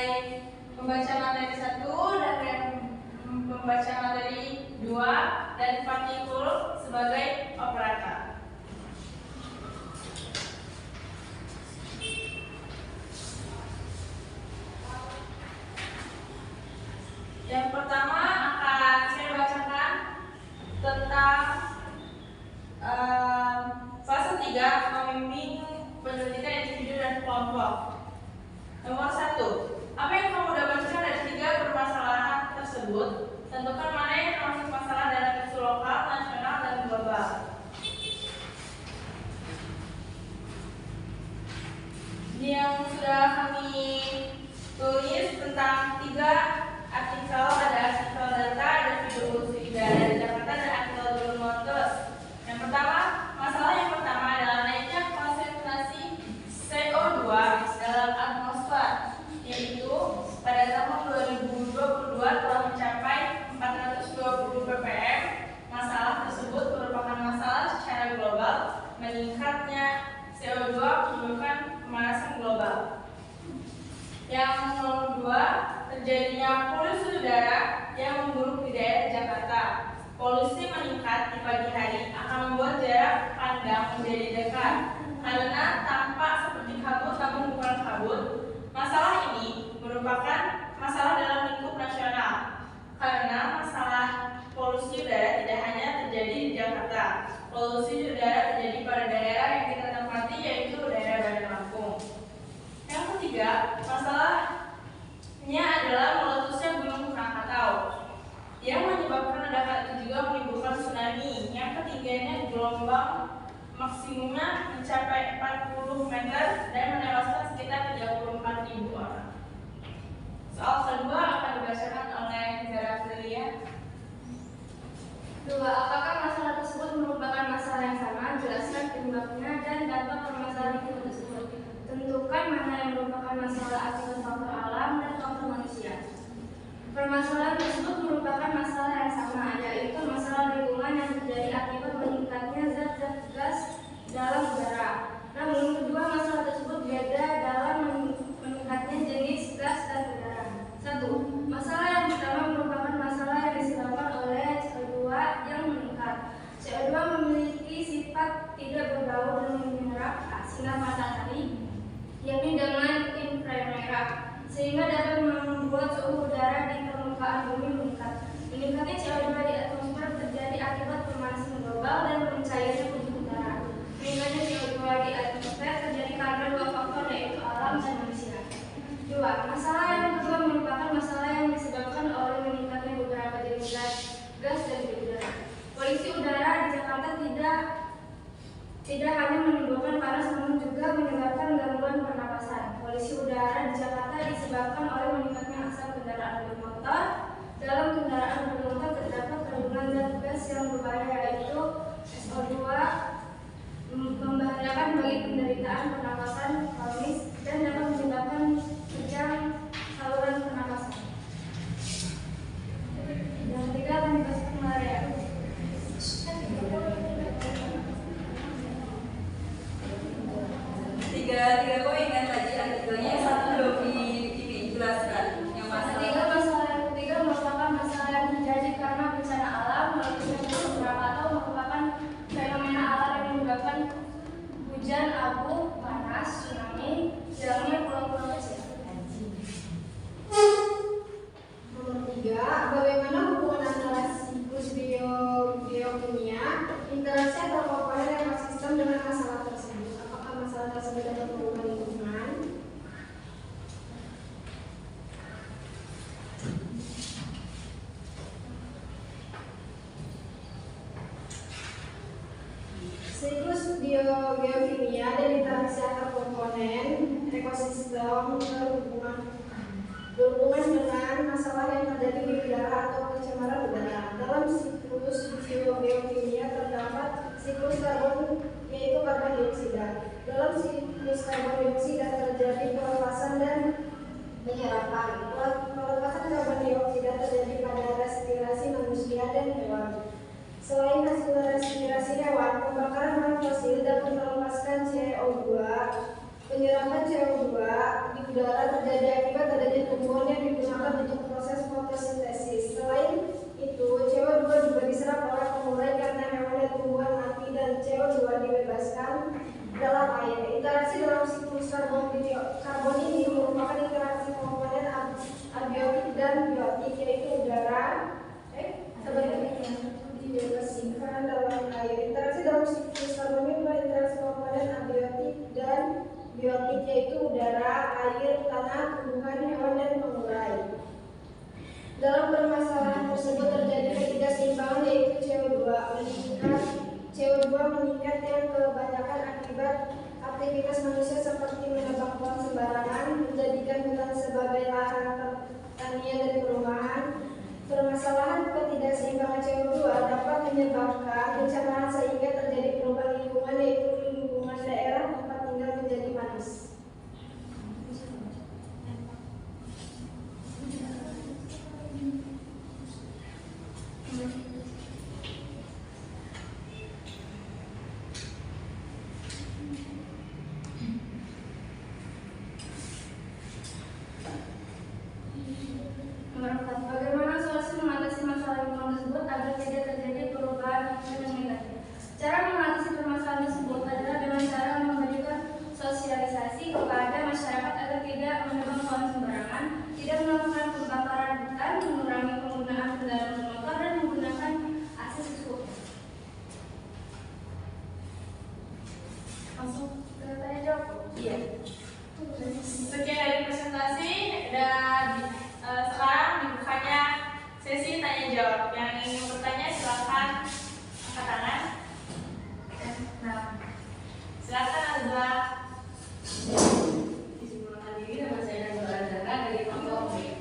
pembaca materi 1 dan pembaca materi 2 dan Fatikul sebagai operator. Yang pertama akan saya bacakan tentang fase 3 memimpin penyelidikan individu dan kelompok. Nomor 1, apa yang kamu dapatkan dari 3 permasalahan tersebut? Tentukan mana yang termasuk masalah dalam isu lokal, nasional, dan global. Yang sudah kami tulis tentang 3 artikel, ada artikel data, ada video usul udara di Jakarta, dan artikel Blue Notes. Yang pertama, masalah yang pertama adalah naiknya konsentrasi CO2 dalam atmosfer, yaitu pada tahun 2022 telah mencapai 420 ppm. Masalah tersebut merupakan masalah secara global. Meningkatnya CO2 menyebabkan pemanasan global. Yang nomor 2, terjadinya polusi udara yang memburuk di daerah Jakarta. Polusi meningkat di pagi hari akan membuat jarak pandang menjadi dekat karena tampak seperti kabut namun bukan kabut. Masalah ini merupakan masalah dalam lingkup nasional karena masalah polusi udara tidak hanya terjadi di Jakarta. polusi udara terjadi pada daerah yang kita tempati, yaitu daerah Bandar Lampung. Yang ketiga, masalahnya adalah meletusnya Gunung Krakatau yang menyebabkan ledakan itu juga menimbulkan tsunami. Yang ketiganya, gelombang maksimumnya mencapai 40 meter dan menewaskan sekitar 34.000 orang. Soal kedua akan dibacakan oleh Zara Prilia. 2. Apakah masalah tersebut merupakan masalah yang sama? Jelaskan penyebabnya dan dampak permasalahan itu tersebut. Tentukan mana yang merupakan masalah akibat faktor alam dan faktor manusia. Permasalahan tersebut merupakan masalah yang sama, yaitu masalah lingkungan yang terjadi akibat meningkatnya zat-zat gas dalam udara. Namun, kedua masalah tersebut beda dalam meningkatnya jenis gas dan udara. 1. Masalah yang pertama merupakan masalah yang disebabkan oleh CO2 yang meningkat. CO2 memiliki sifat tidak berbaur dan menyerap sinar matahari, yakni dengan inframerah, sehingga dapat membuat suhu udara di permukaan bumi meningkat. Meningkatnya CO2 di atmosfer terjadi akibat pemanasan global dan mencairnya kutub utara. Meningkatnya CO2 di atmosfer terjadi karena dua faktor, yaitu alam dan manusia. 2. Masalah yang kedua merupakan masalah yang disebabkan oleh meningkatnya beberapa jenis gas dan udara. Polusi udara di Jakarta tidak hanya menimbulkan panas, namun juga menyebabkan gangguan pernapasan. Polusi udara di Jakarta disebabkan oleh meningkatnya asap kendaraan bermotor. Dalam kendaraan bermotor terdapat kandungan zat gas yang berbahaya, yaitu SO2, membahayakan bagi penderitaan pernapasan kronis dan dapat menyebabkan kejang saluran pernapasan. Yang ketiga akan dibahas malaria. Tiga poin kan tadi artikelnya, satu belum dijelaskan. Yang Masalah yang ketiga merupakan masalah yang terjadi karena bencana alam. Meletusnya Gunung Krakatau merupakan fenomena alam yang menyebabkan hujan abu, panas, tsunami, hilangnya pulau-pulau kecil. Nomor 3, bagaimana hubungan antara siklus biokimia, interaksi antar komponen ekosistem dengan masalah tersebut? Apakah masalah tersebut dapat mengubah lingkungan? Siklus biokimia dan interaksi antar komponen ekosistem berhubungan dengan masalah yang terjadi di udara atau pencemaran udara. Dalam siklus biokimia terdapat siklus karbon, yaitu karbon dioksida. Dalam siklus karbon dioksida terjadi pelepasan dan penyerapan. Pelepasan karbon dioksida terjadi pada respirasi manusia dan hewan. Selain hasil respirasi hewan, pembakaran bahan fosil dapat melepaskan CO2. Penyerapan CO2 di udara terjadi akibat adanya tumbuhan yang digunakan untuk proses fotosintesis. Selain itu, CO2 juga diserap oleh pengurai karena hewan dan tumbuhan mati, dan CO2 dibebaskan dalam air. Interaksi dalam siklus karbon ini merupakan interaksi komponen abiotik dan biotik, yaitu udara dibebaskan dalam air. Interaksi dalam siklus karbon ini adalah interaksi komponen abiotik dan biotik, yaitu udara, air, tanah, tumbuhan, hewan, dan pengurai. Dalam permasalahan tersebut terjadi ketidakseimbangan, yaitu CO2 meningkat yang kebanyakan akibat aktivitas manusia seperti menebang pohon sembarangan, menjadikan hutan sebagai lahan pertanian dan perumahan. Permasalahan ketidakseimbangan CO2 dapat menyebabkan pencemaran sehingga terjadi perubahan lingkungan, yaitu lingkungan daerah tempat tinggal menjadi panas. Nomor 4. Bagaimana solusi mengatasi masalah lingkungan tersebut agar tidak terjadi perubahan yang negatif? Cara mengatasi permasalahan tersebut adalah Langsung ke tanya jawab. Iya. Sekian dari presentasi dan sekarang dibukanya sesi tanya jawab. Yang ingin bertanya silakan angkat tangan. Nah, Silakan Azza. Bismillah diri nama saya Nazwa Azhara dari kelompok B.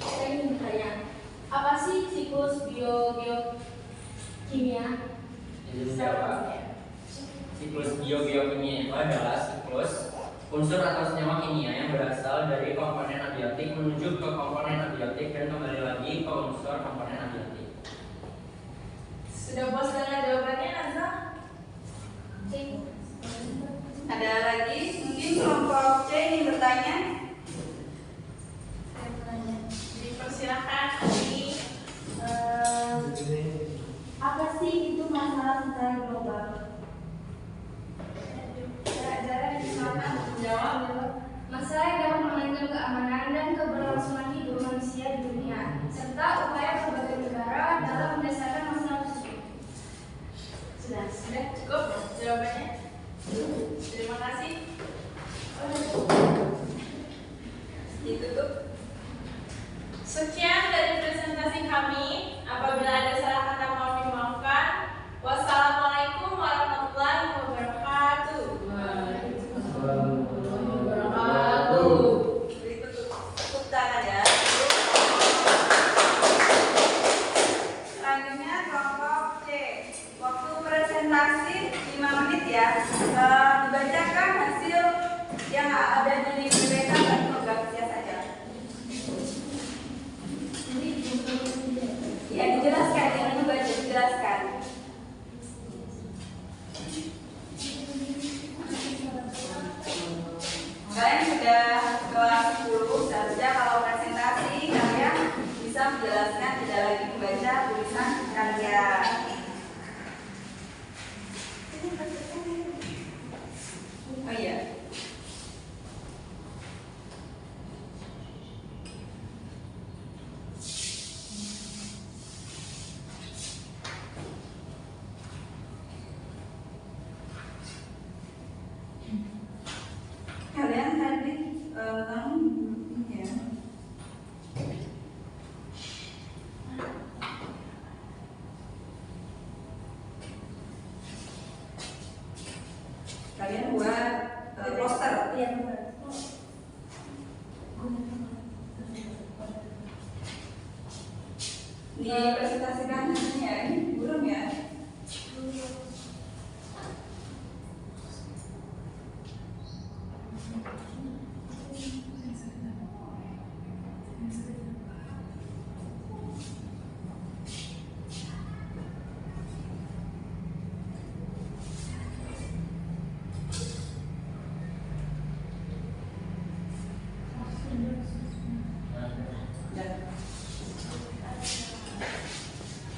Saya ingin bertanya, apa sih siklus biokimia? Jadi apa? Siklus biokimia itu adalah siklus unsur atau senyawa kimia yang berasal dari komponen abiotik menuju ke komponen abiotik dan kembali lagi ke unsur komponen abiotik. Sudah puas dengan jawabannya Azza? ada lagi mungkin kelompok C ingin bertanya. Dipersilakan ini. Apa sih itu masalah secara global? Zara silakan menjawab. Masalah yang dapat mengancam keamanan dan keberlangsungan hidup manusia di dunia, serta upaya berbagai negara dalam menyelesaikan masalah tersebut. Sudah cukup jawabannya. Terima kasih. Ditutup. Sekian dari presentasi kami. Apabila ada salah kata mohon dimaafkan. Wassalamualaikum warahmatullahi wabarakatuh. Tepuk tangan ya. Selanjutnya kelompok C. Waktu presentasi 5 menit ya. Dibacakan hasil yang ada di PPT dan infografisnya saja. Ya dijelaskan, jangan dibaca, dijelaskan. Kalian sudah kelas 10, seharusnya kalau presentasi kalian bisa menjelaskan, tidak lagi membaca tulisan kalian. Oh iya. Kalian tadi ya. Kalian buat poster. Iya benar. Dipresentasikan hasilnya ini belum ya?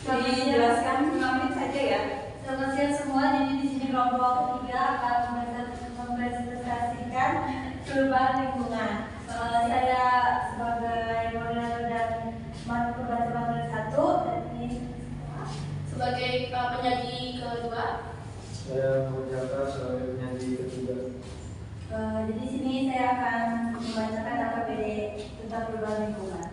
Dijelaskan 5 menit saja ya. Selamat siang semua. Jadi di sini kelompok 3 akan mempresentasikan perubahan lingkungan. Saya sebagai moderator dan pembaca materi 1 dan ini Sebagai penyaji kedua. Saya Mujaka sebagai penyaji ketiga. jadi di sini saya akan membacakan APBD tentang perubahan lingkungan.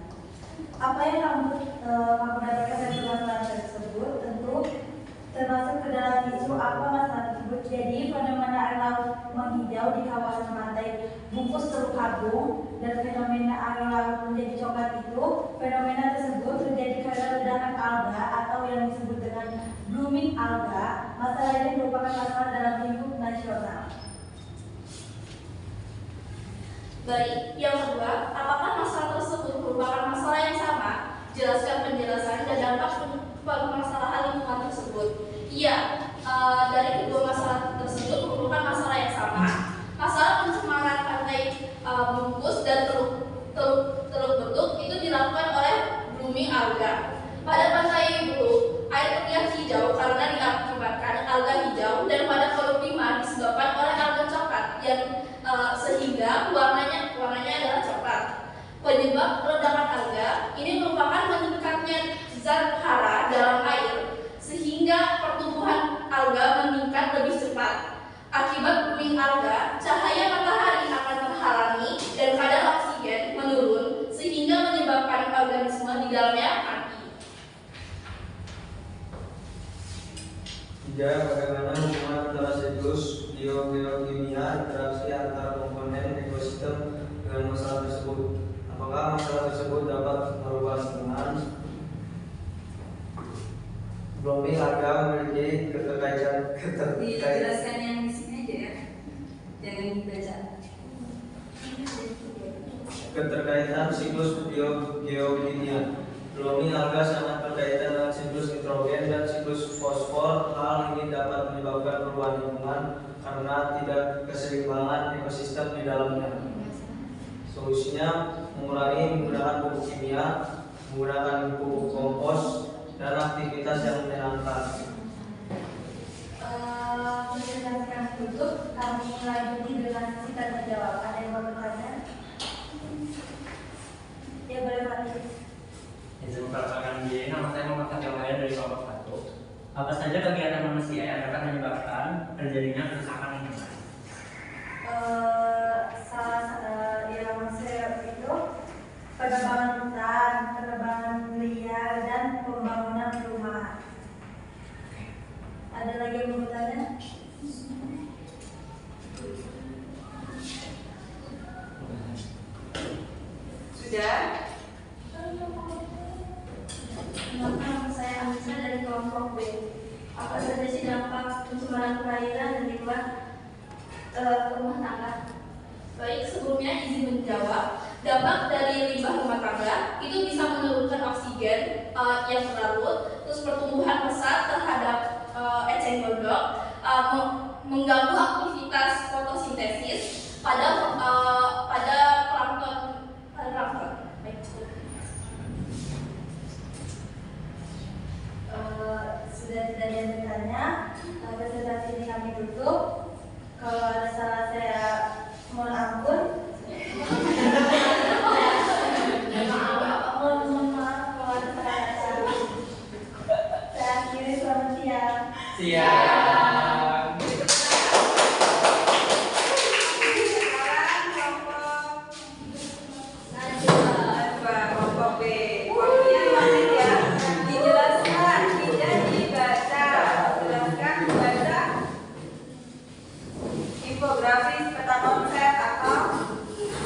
Apa yang kamu dapatkan dari permasalahan tersebut tentu termasuk ke dalam isu apa masalah tersebut. Jadi fenomena air laut menghijau di kawasan pantai Bungkus Teluk Agung dan fenomena air laut menjadi coklat itu, fenomena tersebut terjadi karena ledakan alga atau yang disebut dengan blooming alga. Masalah ini merupakan masalah dalam lingkup nasional. Baik, yang kedua, apakah masalah tersebut merupakan masalah yang sama? Jelaskan penjelasan dan dampak permasalahan lingkungan tersebut. Iya, dari kedua masalah tersebut merupakan masalah yang sama. Masalah pencemaran pantai Bungkus dan Teluk Betuk itu dilakukan oleh blooming alga. Pada pantai Bulu, air terlihat hijau karena diakibatkan alga hijau, dan pada Teluk Lima disebabkan oleh alga coklat yang sehingga warnanya adalah coklat. Penyebab ledakan alga ini merupakan meningkatnya zat hara dalam air sehingga pertumbuhan 3. Bagaimana hubungan antara siklus biogeokimia interaksi antara komponen ekosistem dengan masalah tersebut? Apakah masalah tersebut dapat merubah lingkungan? Blooming agak memiliki keterkaitan. Dijelaskan yang di sini aja ya, jangan dibaca. Keterkaitan siklus biogeokimia. Blooming alga sangat berkaitan dengan siklus nitrogen dan siklus fosfor. Hal ini dapat menyebabkan perubahan lingkungan karena tidak keseimbangan ekosistem di dalamnya. Solusinya mengurangi menggunakan pupuk kimia, menggunakan pupuk kompos, dan aktivitas yang menyenangkan. Menjelaskan tutup, kami lanjuti dengan sesi tanya jawab. Ada yang mau bertanya? Ya boleh Pak. Izin memperkenalkan diri, nama saya Muhammad Fatir dari Kelompok 1. Apa saja kegiatan manusia yang dapat menyebabkan terjadinya kerusakan lingkungan? Yang saya itu penebangan hutan, penebangan liar, dan pembangunan rumah. Ada lagi yang mau bertanya? Sudah? Nama saya Amisa dari kelompok B. Apa saja sih dampak pencemaran perairan dan lingkungan rumah tangga? Baik, sebelumnya izin menjawab. Dampak dari limbah rumah tangga itu bisa menurunkan oksigen yang terlarut, terus pertumbuhan pesat terhadap eceng gondok, mengganggu aktivitas fotosintesis pada plankton. Sudah tidak ada yang bertanya. Presentasi ini kami tutup. Kalau ada salah saya mohon ampun. Mohon maaf kalau ada salah. Saya akhiri, selamat siang. Siap. Sekarang kelompok B. Waktunya 5 menit ya. Dijelaskan, tidak dibaca. Jelaskan, dibaca. Infografis peta konsep atau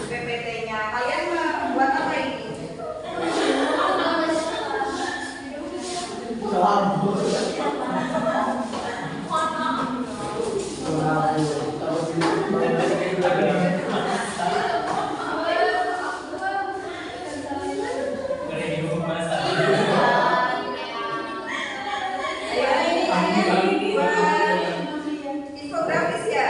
PPT-nya. Kalian membuat apa ini? Infografis ya?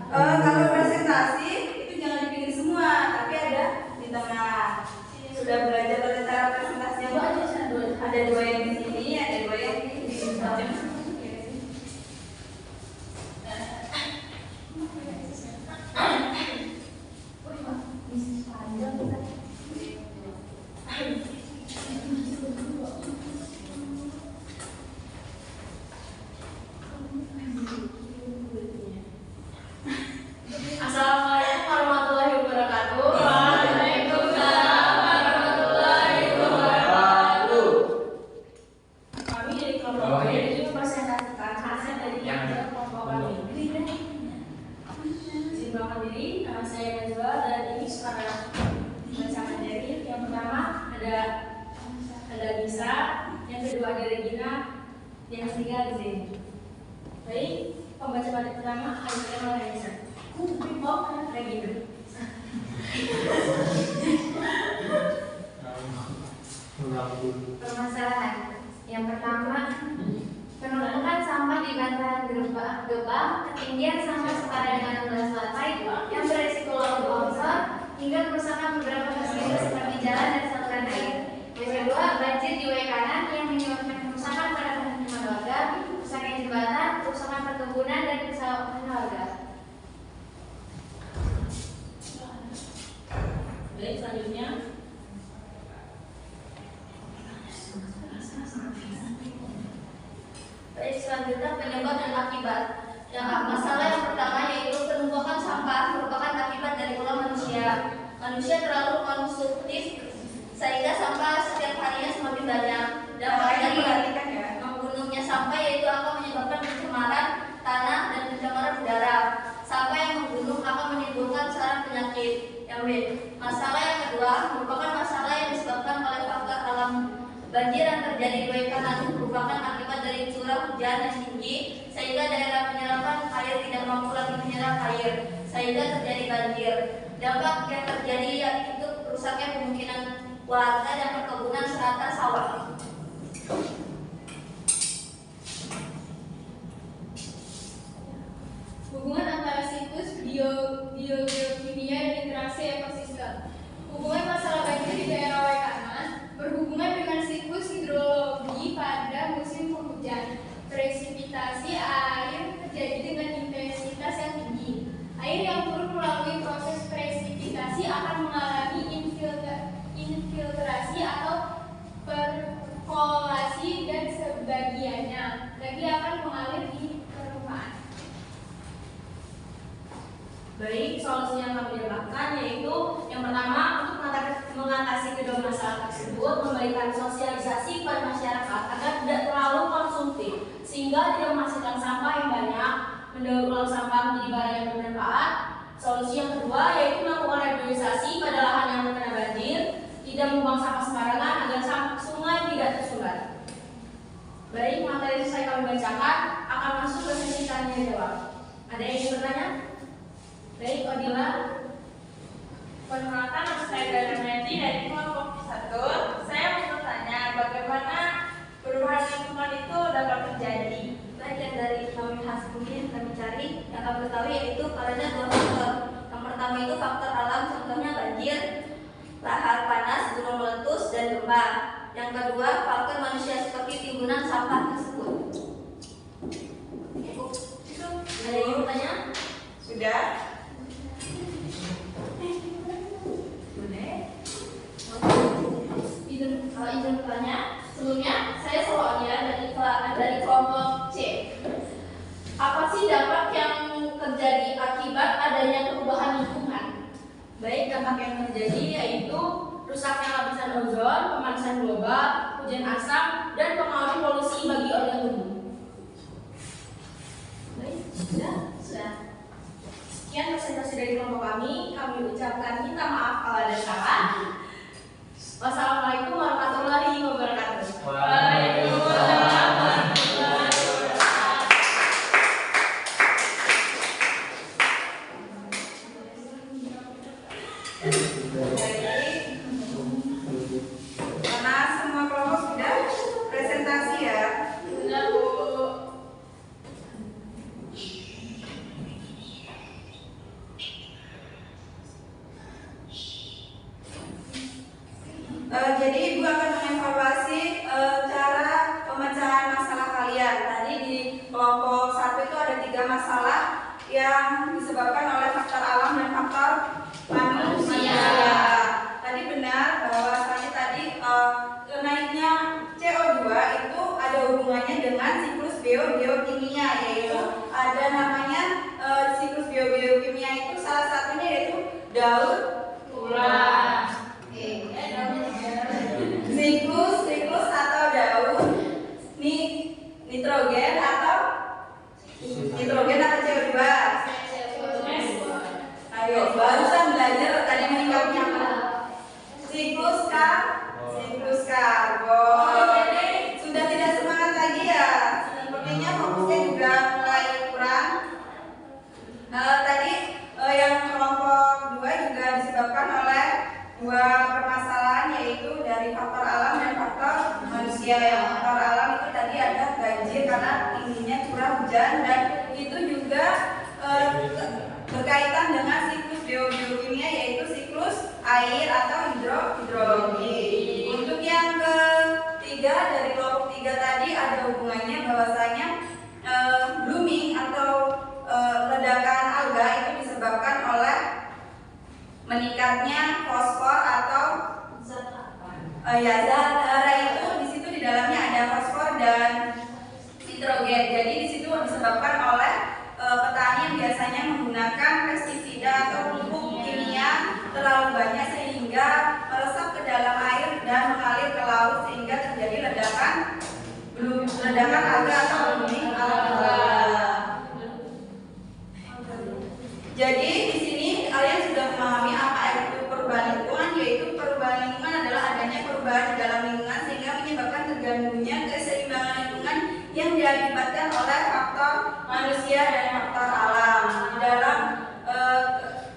Kalau presentasi itu jangan dipilih semua, tapi ada di tengah. Sudah belajar tata cara presentasi yang bagus? Ada 2 yang di sini, ada 2 yang di sini. Assalamualaikum warahmatullahi wabarakatuh. Waalaikumsalam warahmatullahi wabarakatuh. Kami dari kelompok B ini mempresentasikan hasil dari kelompok kami. Izin memperkenalkan diri, nama saya Najwa dan ini para membacakan dari yang pertama ada Bisa, yang kedua ada Regina, yang ketiga ada Zeni. Baik, pembaca pada pertama ada Regina. Regina. Permasalahan yang pertama, penumpukan sampah di bantaran gebang, ketinggian sampah setara dengan 16 lantai yang beresiko longsor hingga kerusakan beberapa fasilitas seperti jalan dan saluran air. Yang kedua, banjir di wilayah kanan yang menyebabkan kerusakan pada permukiman warga, kerusakan jembatan, kerusakan perkebunan dan kerusakan warga. Baik, sehingga sampah setiap harinya semakin banyak. Dampak dari menggunungnya sampah yaitu akan menyebabkan pencemaran tanah dan pencemaran udara. Sampah yang menggunung akan menimbulkan sarang penyakit. Yang B. Masalah yang kedua merupakan masalah yang disebabkan oleh faktor alam. Banjir yang terjadi di Waikanatung merupakan akibat dari curah hujan yang tinggi sehingga daerah penyerapan air tidak mampu lagi menyerap air sehingga terjadi banjir. Dampak yang terjadi yaitu rusaknya pemukiman warga dan perkebunan serta sawah. Hubungan antara siklus biogeokimia dan interaksi ekosistem. Hubungan masalah banjir di daerah Waikanan berhubungan dengan siklus hidrologi pada musim penghujan. Presipitasi air terjadi dengan intensitas yang tinggi. Air yang turun melalui proses presipitasi akan mengalami infiltrasi atau perkolasi dan sebagiannya lagi akan mengalir di permukaan. Baik, solusi yang kami dapatkan yaitu yang pertama untuk mengatasi kedua masalah tersebut, memberikan sosialisasi kepada masyarakat agar tidak terlalu konsumtif sehingga tidak menghasilkan sampah yang banyak, mendaur ulang sampah menjadi barang yang bermanfaat. Solusi yang kedua yaitu melakukan reboisasi pada lahan yang terkena banjir, tidak membuang sampah sembarangan agar sungai tidak tersumbat. Baik, materi yang saya kami bacakan akan masuk ke sesi tanya jawab. Ada yang ingin bertanya? Baik, Odila. Perkenalkan, nama saya Darmedi dari kelompok 1. Saya mau bertanya bagaimana perubahan lingkungan itu dapat terjadi. Baik, yang dari kami hasilnya kami cari yang kami ketahui yaitu karena dua faktor. Yang pertama itu faktor alam, contohnya banjir, lahar panas, gunung meletus, dan gempa. Yang kedua faktor manusia seperti timbunan sampah tersebut. Ada yang bertanya? Sudah? Izin bertanya. Sebelumnya saya Soalnya dari kelompok C. Apa sih dampak yang terjadi akibat adanya perubahan lingkungan? Baik, dampak yang terjadi yaitu rusaknya lapisan ozon, pemanasan global, hujan asam, dan pengaruh polusi bagi organ tubuh. Baik, sudah. Sekian presentasi dari kelompok kami. Kami ucapkan minta maaf kalau ada salah. Wassalamualaikum warahmatullahi wabarakatuh. Waalaikumsalam. Karena semua kelompok sudah presentasi ya. Sudah, Bu. Jadi Ibu akan mengevaluasi cara pemecahan masalah kalian. Tadi di kelompok 1 itu ada 3 masalah yang disebabkan oleh faktor alam dan faktor manusia. Tadi benar bahwasanya tadi naiknya CO2 itu ada hubungannya dengan siklus biokimia, yaitu ada namanya siklus biokimia itu salah satunya yaitu daur ulang. Siklus atau daur nitrogen atau CO2. Ayo, barusan belajar tadi menyingkatnya apa? Siklus karbon. Sudah tidak semangat lagi ya? Sepertinya fokusnya juga mulai kurang. Tadi yang kelompok 2 juga disebabkan oleh 2 permasalahan, yaitu dari faktor alam dan faktor manusia. Yang faktor alam itu tadi ada banjir karena tingginya curah hujan, dan itu juga berkaitan dengan siklus biokimia, yaitu siklus air atau hidrologi. Untuk yang ketiga dari kelompok 3 tadi ada hubungannya bahwasanya blooming atau ledakan alga itu disebabkan oleh meningkatnya fosfor atau zat itu di situ di dalamnya ada fosfor dan nitrogen. Jadi di situ disebabkan oleh petani yang biasanya menggunakan pestisida atau pupuk kimia terlalu banyak sehingga meresap ke dalam air Sedangkan alga atau memilih alga. Jadi di sini kalian sudah memahami apa itu perubahan lingkungan, yaitu perubahan lingkungan adalah adanya perubahan di dalam lingkungan sehingga menyebabkan terganggunya keseimbangan lingkungan yang diakibatkan oleh faktor manusia dan faktor alam. Di dalam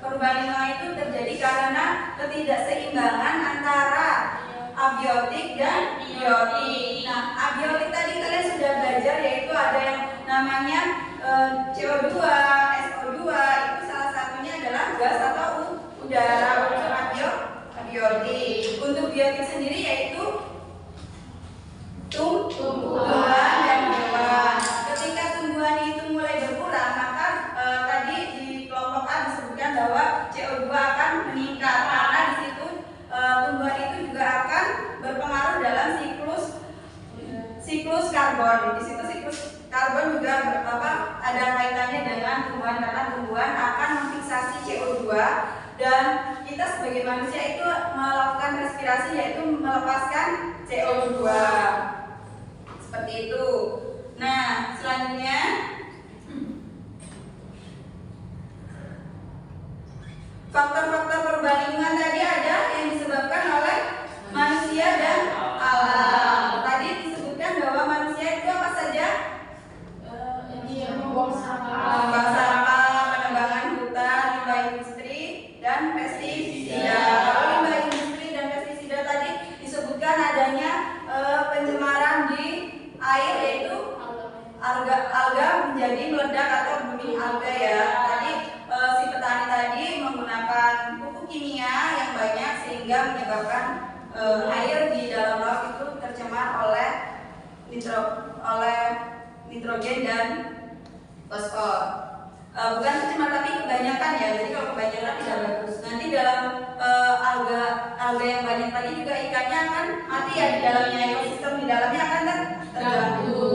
perubahan lingkungan itu terjadi karena ketidakseimbangan antara abiotik dan biotik. Nah, abiotik tadi kalian sudah belajar, yaitu ada yang namanya CO2, SO2, itu salah satunya adalah gas atau udara, unsur abiotik. Untuk biotik sendiri yaitu tumbuhan dan hewan. Ketika tumbuhan itu mulai berkurang, maka tadi di kelompok A disebutkan bahwa CO2 akan meningkat karena di situ tumbuhan itu juga akan berpengaruh dalam siklus karbon. Di situ siklus karbon juga ada kaitannya dengan tumbuhan karena tumbuhan akan memfiksasi CO2 dan kita sebagai manusia itu melakukan respirasi yaitu melepaskan CO2. Seperti itu. Nah, selanjutnya faktor-faktor perubahan lingkungan tadi ada yang disebabkan oleh manusia dan alam. Tadi disebutkan bahwa manusia itu apa saja? Membuang Sampah, penebangan hutan, limbah industri, dan pestisida. Kalau limbah industri dan pestisida tadi disebutkan adanya pencemaran di air, yaitu alga menjadi meledak atau booming alga ya. Tadi si petani tadi menggunakan pupuk kimia yang banyak sehingga menyebabkan air di dalam laut itu tercemar oleh nitrogen dan fosfor. Bukan tercemar tapi kebanyakan ya. Jadi kalau kebanyakan tidak bagus. Nanti dalam alga yang banyak tadi juga ikannya akan mati ya di dalamnya, ekosistem di dalamnya akan terganggu.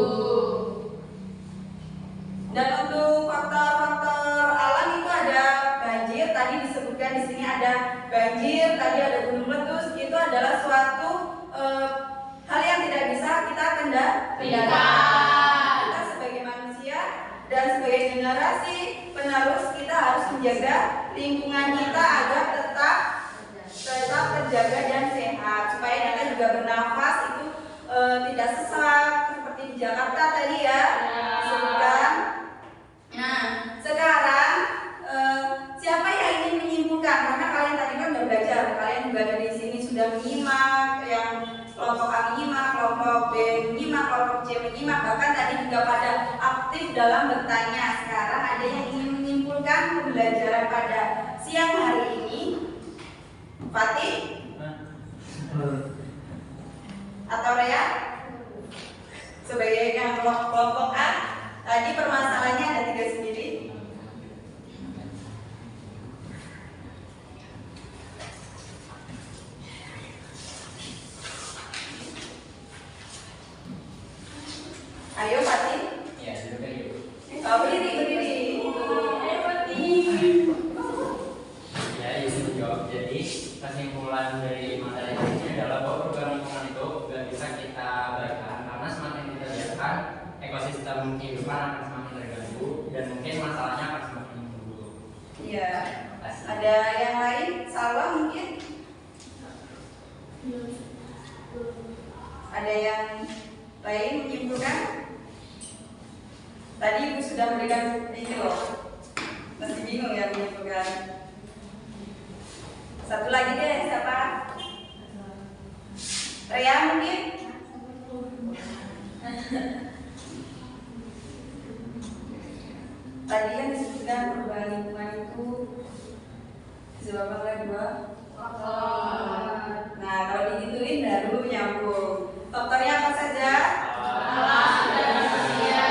Dan untuk faktor-faktor alam itu ada banjir. Tadi disebutkan di sini ada banjir, tadi ada gunung meletus. Itu adalah suatu hal yang tidak bisa kita kendalikan. Kita sebagai manusia dan sebagai generasi penerus kita harus menjaga lingkungan kita agar tetap terjaga dan sehat supaya kita juga bernafas itu tidak sesak seperti di Jakarta tadi ya disebutkan. Nah, sekarang siapa yang ingin menyimpulkan? Karena kalian tadi kan sudah belajar, kalian juga dari sini sudah menyimak, yang kelompok A menyimak, kelompok B menyimak, kelompok C menyimak, bahkan tadi juga pada aktif dalam bertanya. Sekarang ada yang ingin menyimpulkan pembelajaran pada siang hari ini? Fatih? Atau Rea? Sebagai yang kelompok A, tadi permasalahannya ada 3 sendiri. Ayo Fatih. Ya, duduk aja. Berdiri. Ayo Fatih. Ya, itu menjawab. Jadi kesimpulan dari materi ini adalah bahwa perubahan lingkungan itu nggak bisa kita abaikan karena semakin kita biarkan ekosistem kehidupan akan semakin terganggu dan mungkin masalahnya akan semakin memburuk. Iya. Ada yang lain? Salwa mungkin? Ada yang lain menyimpulkan? Tadi Ibu sudah memberikan ini loh. Masih bingung ya menyimpulkan. Satu lagi deh, siapa? Rea mungkin? Tadi yang disebutkan perubahan lingkungan itu disebabkan oleh 2 faktor. Nah, kalau digituin baru nyambung. Faktornya apa saja? Alam dan manusia.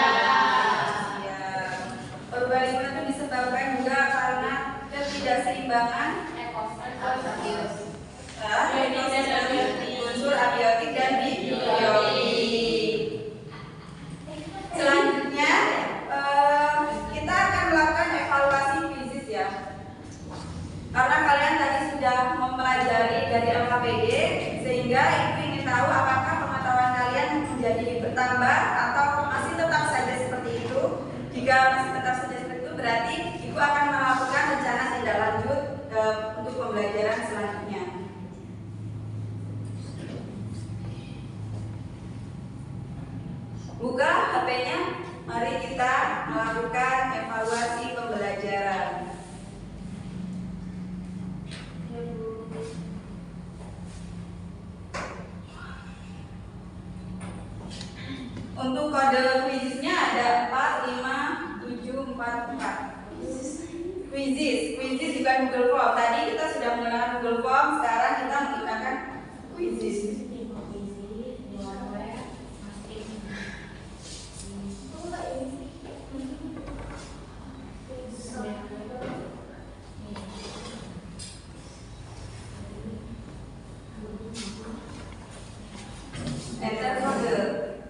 Perubahan lingkungan itu disebabkan juga karena ketidakseimbangan unsur abiotik dan biotik. Selanjutnya kita akan melakukan evaluasi fisis ya. Karena kalian tadi sudah mempelajari dari LKPD sehingga Ibu ingin tahu apakah pengetahuan kalian menjadi bertambah atau jika masih tetap saja seperti itu, berarti ibu akan melakukan rencana tindak lanjut untuk pembelajaran selanjutnya. Buka HP-nya, mari kita melakukan evaluasi pembelajaran. Untuk kode quizisnya ada 45744. Quizis bukan Google Form. Tadi kita sudah menggunakan Google Form, sekarang kita menggunakan quizis. Enter kode.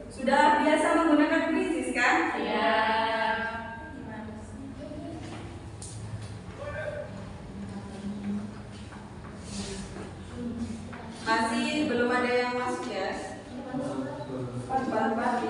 Sudah biasa menggunakan quizis kan? Iya. Masih belum ada yang masuk ya? 444.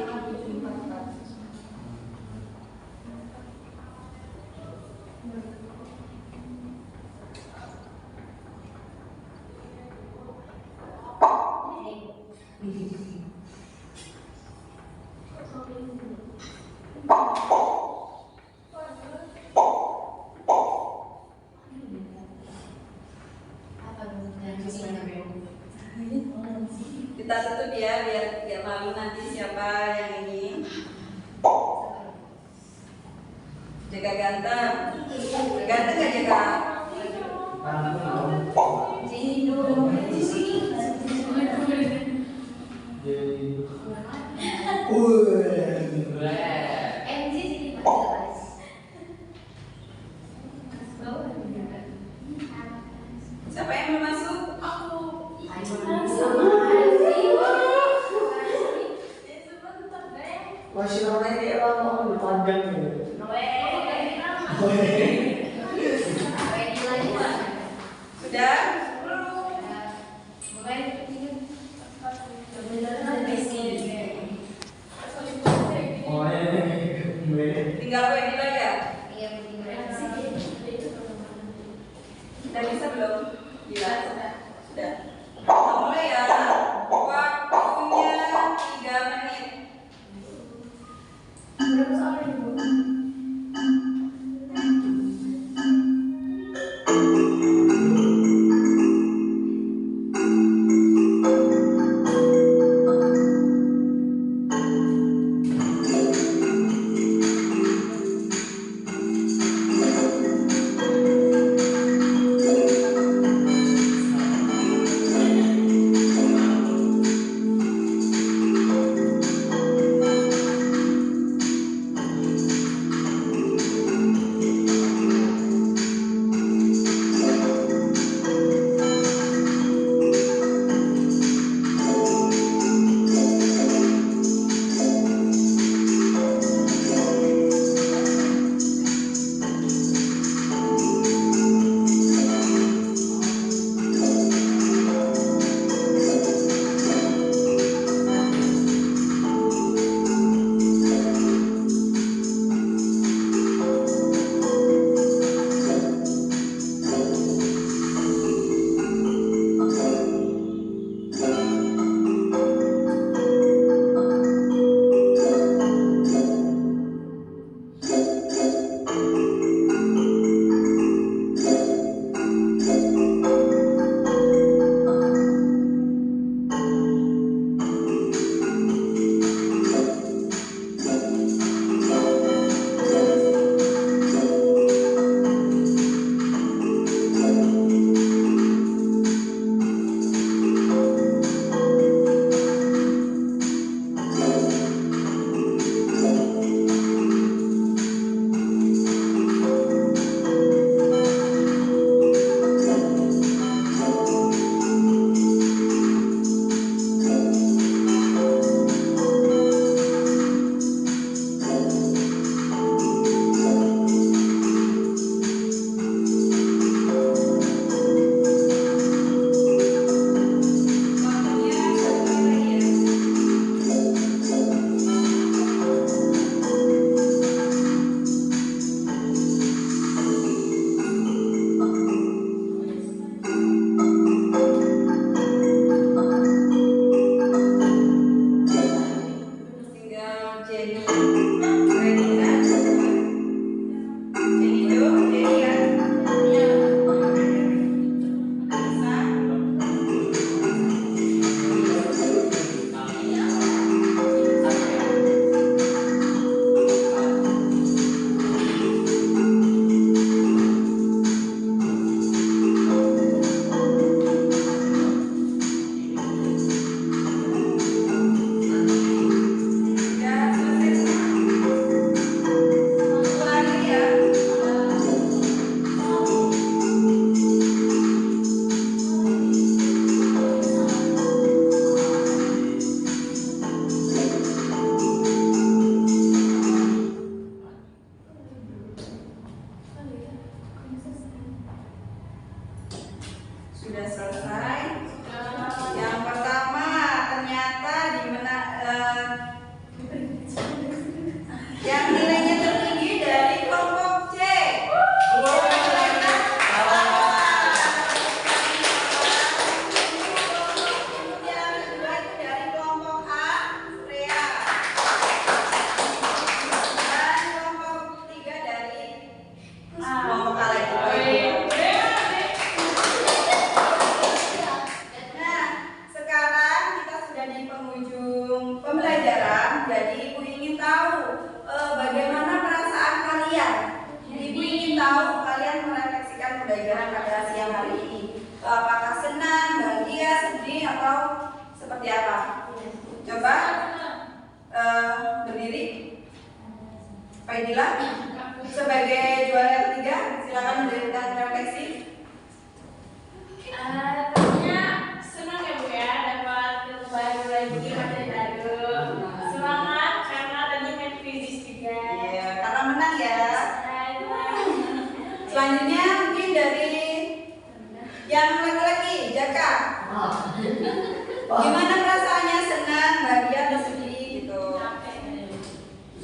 Kita tutup ya, biar tidak malu nanti siapa yang ini. Jaga ganteng. Ganteng gak jaga? Sini dulu. Siapa yang belum masuk? Masih ramai dia lama panjang ya. pembelajaran, jadi Ibu ingin tahu bagaimana perasaan kalian. Ibu ingin tahu kalian merefleksikan pembelajaran pada siang hari ini. Apakah senang, bahagia, sedih, atau seperti apa? Coba berdiri. Faidila, sebagai juara ketiga, silakan memberikan refleksi. Tentunya senang ya Bu ya, dapat ilmu baru lagi materi baru. Semangat karena tadi main fisis juga. Iya, karena menang ya. Selanjutnya mungkin dari yang laki-laki, Jaka. Gimana perasaannya, senang, bahagia, atau sedih gitu?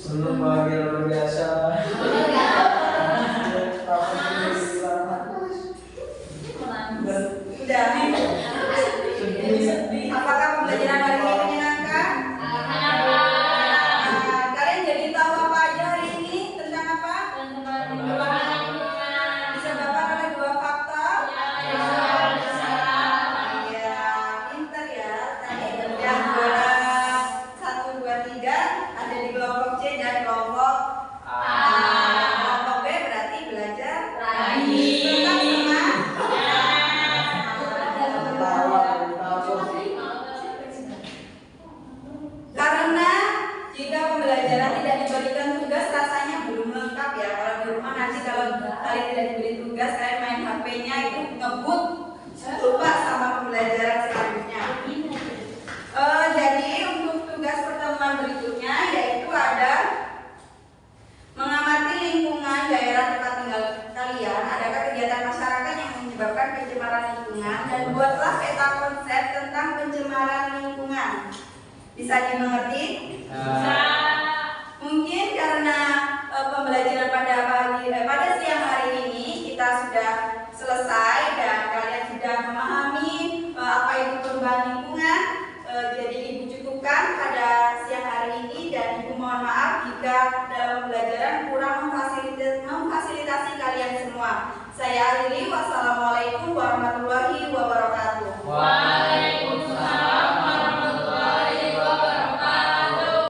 Senang, bahagia, luar biasa. Udah. Apakah pembelajaran hari ini menyenangkan? Kalian jadi tahu apa aja hari ini? Tentang apa? Disebabkan oleh dua faktor. Iya, pintar ya. Tadi yang juara 1, 2, 3 ada di kelompok C dan kelompok A. Kelompok B berarti belajar lagi. Tetap semangat. Karena jika pembelajaran tidak diberikan tugas rasanya belum lengkap ya. Kalau di rumah nanti kalau kalian tidak diberi tugas, kalian main HP-nya itu ngebut, lupa sama pembelajaran selanjutnya. Jadi untuk tugas pertemuan berikutnya yaitu ada mengamati lingkungan daerah tempat tinggal kalian. Adakah kegiatan masyarakat yang menyebabkan pencemaran lingkungan, dan buatlah peta konsep tentang pencemaran lingkungan. Bisa dimengerti? Mungkin karena pembelajaran pada siang hari ini kita sudah selesai dan kalian sudah memahami apa itu perubahan lingkungan. Jadi Ibu cukupkan pada siang hari ini, dan Ibu mohon maaf jika dalam pembelajaran kurang memfasilitasi kalian semua. Saya akhiri, wassalamualaikum warahmatullahi wabarakatuh.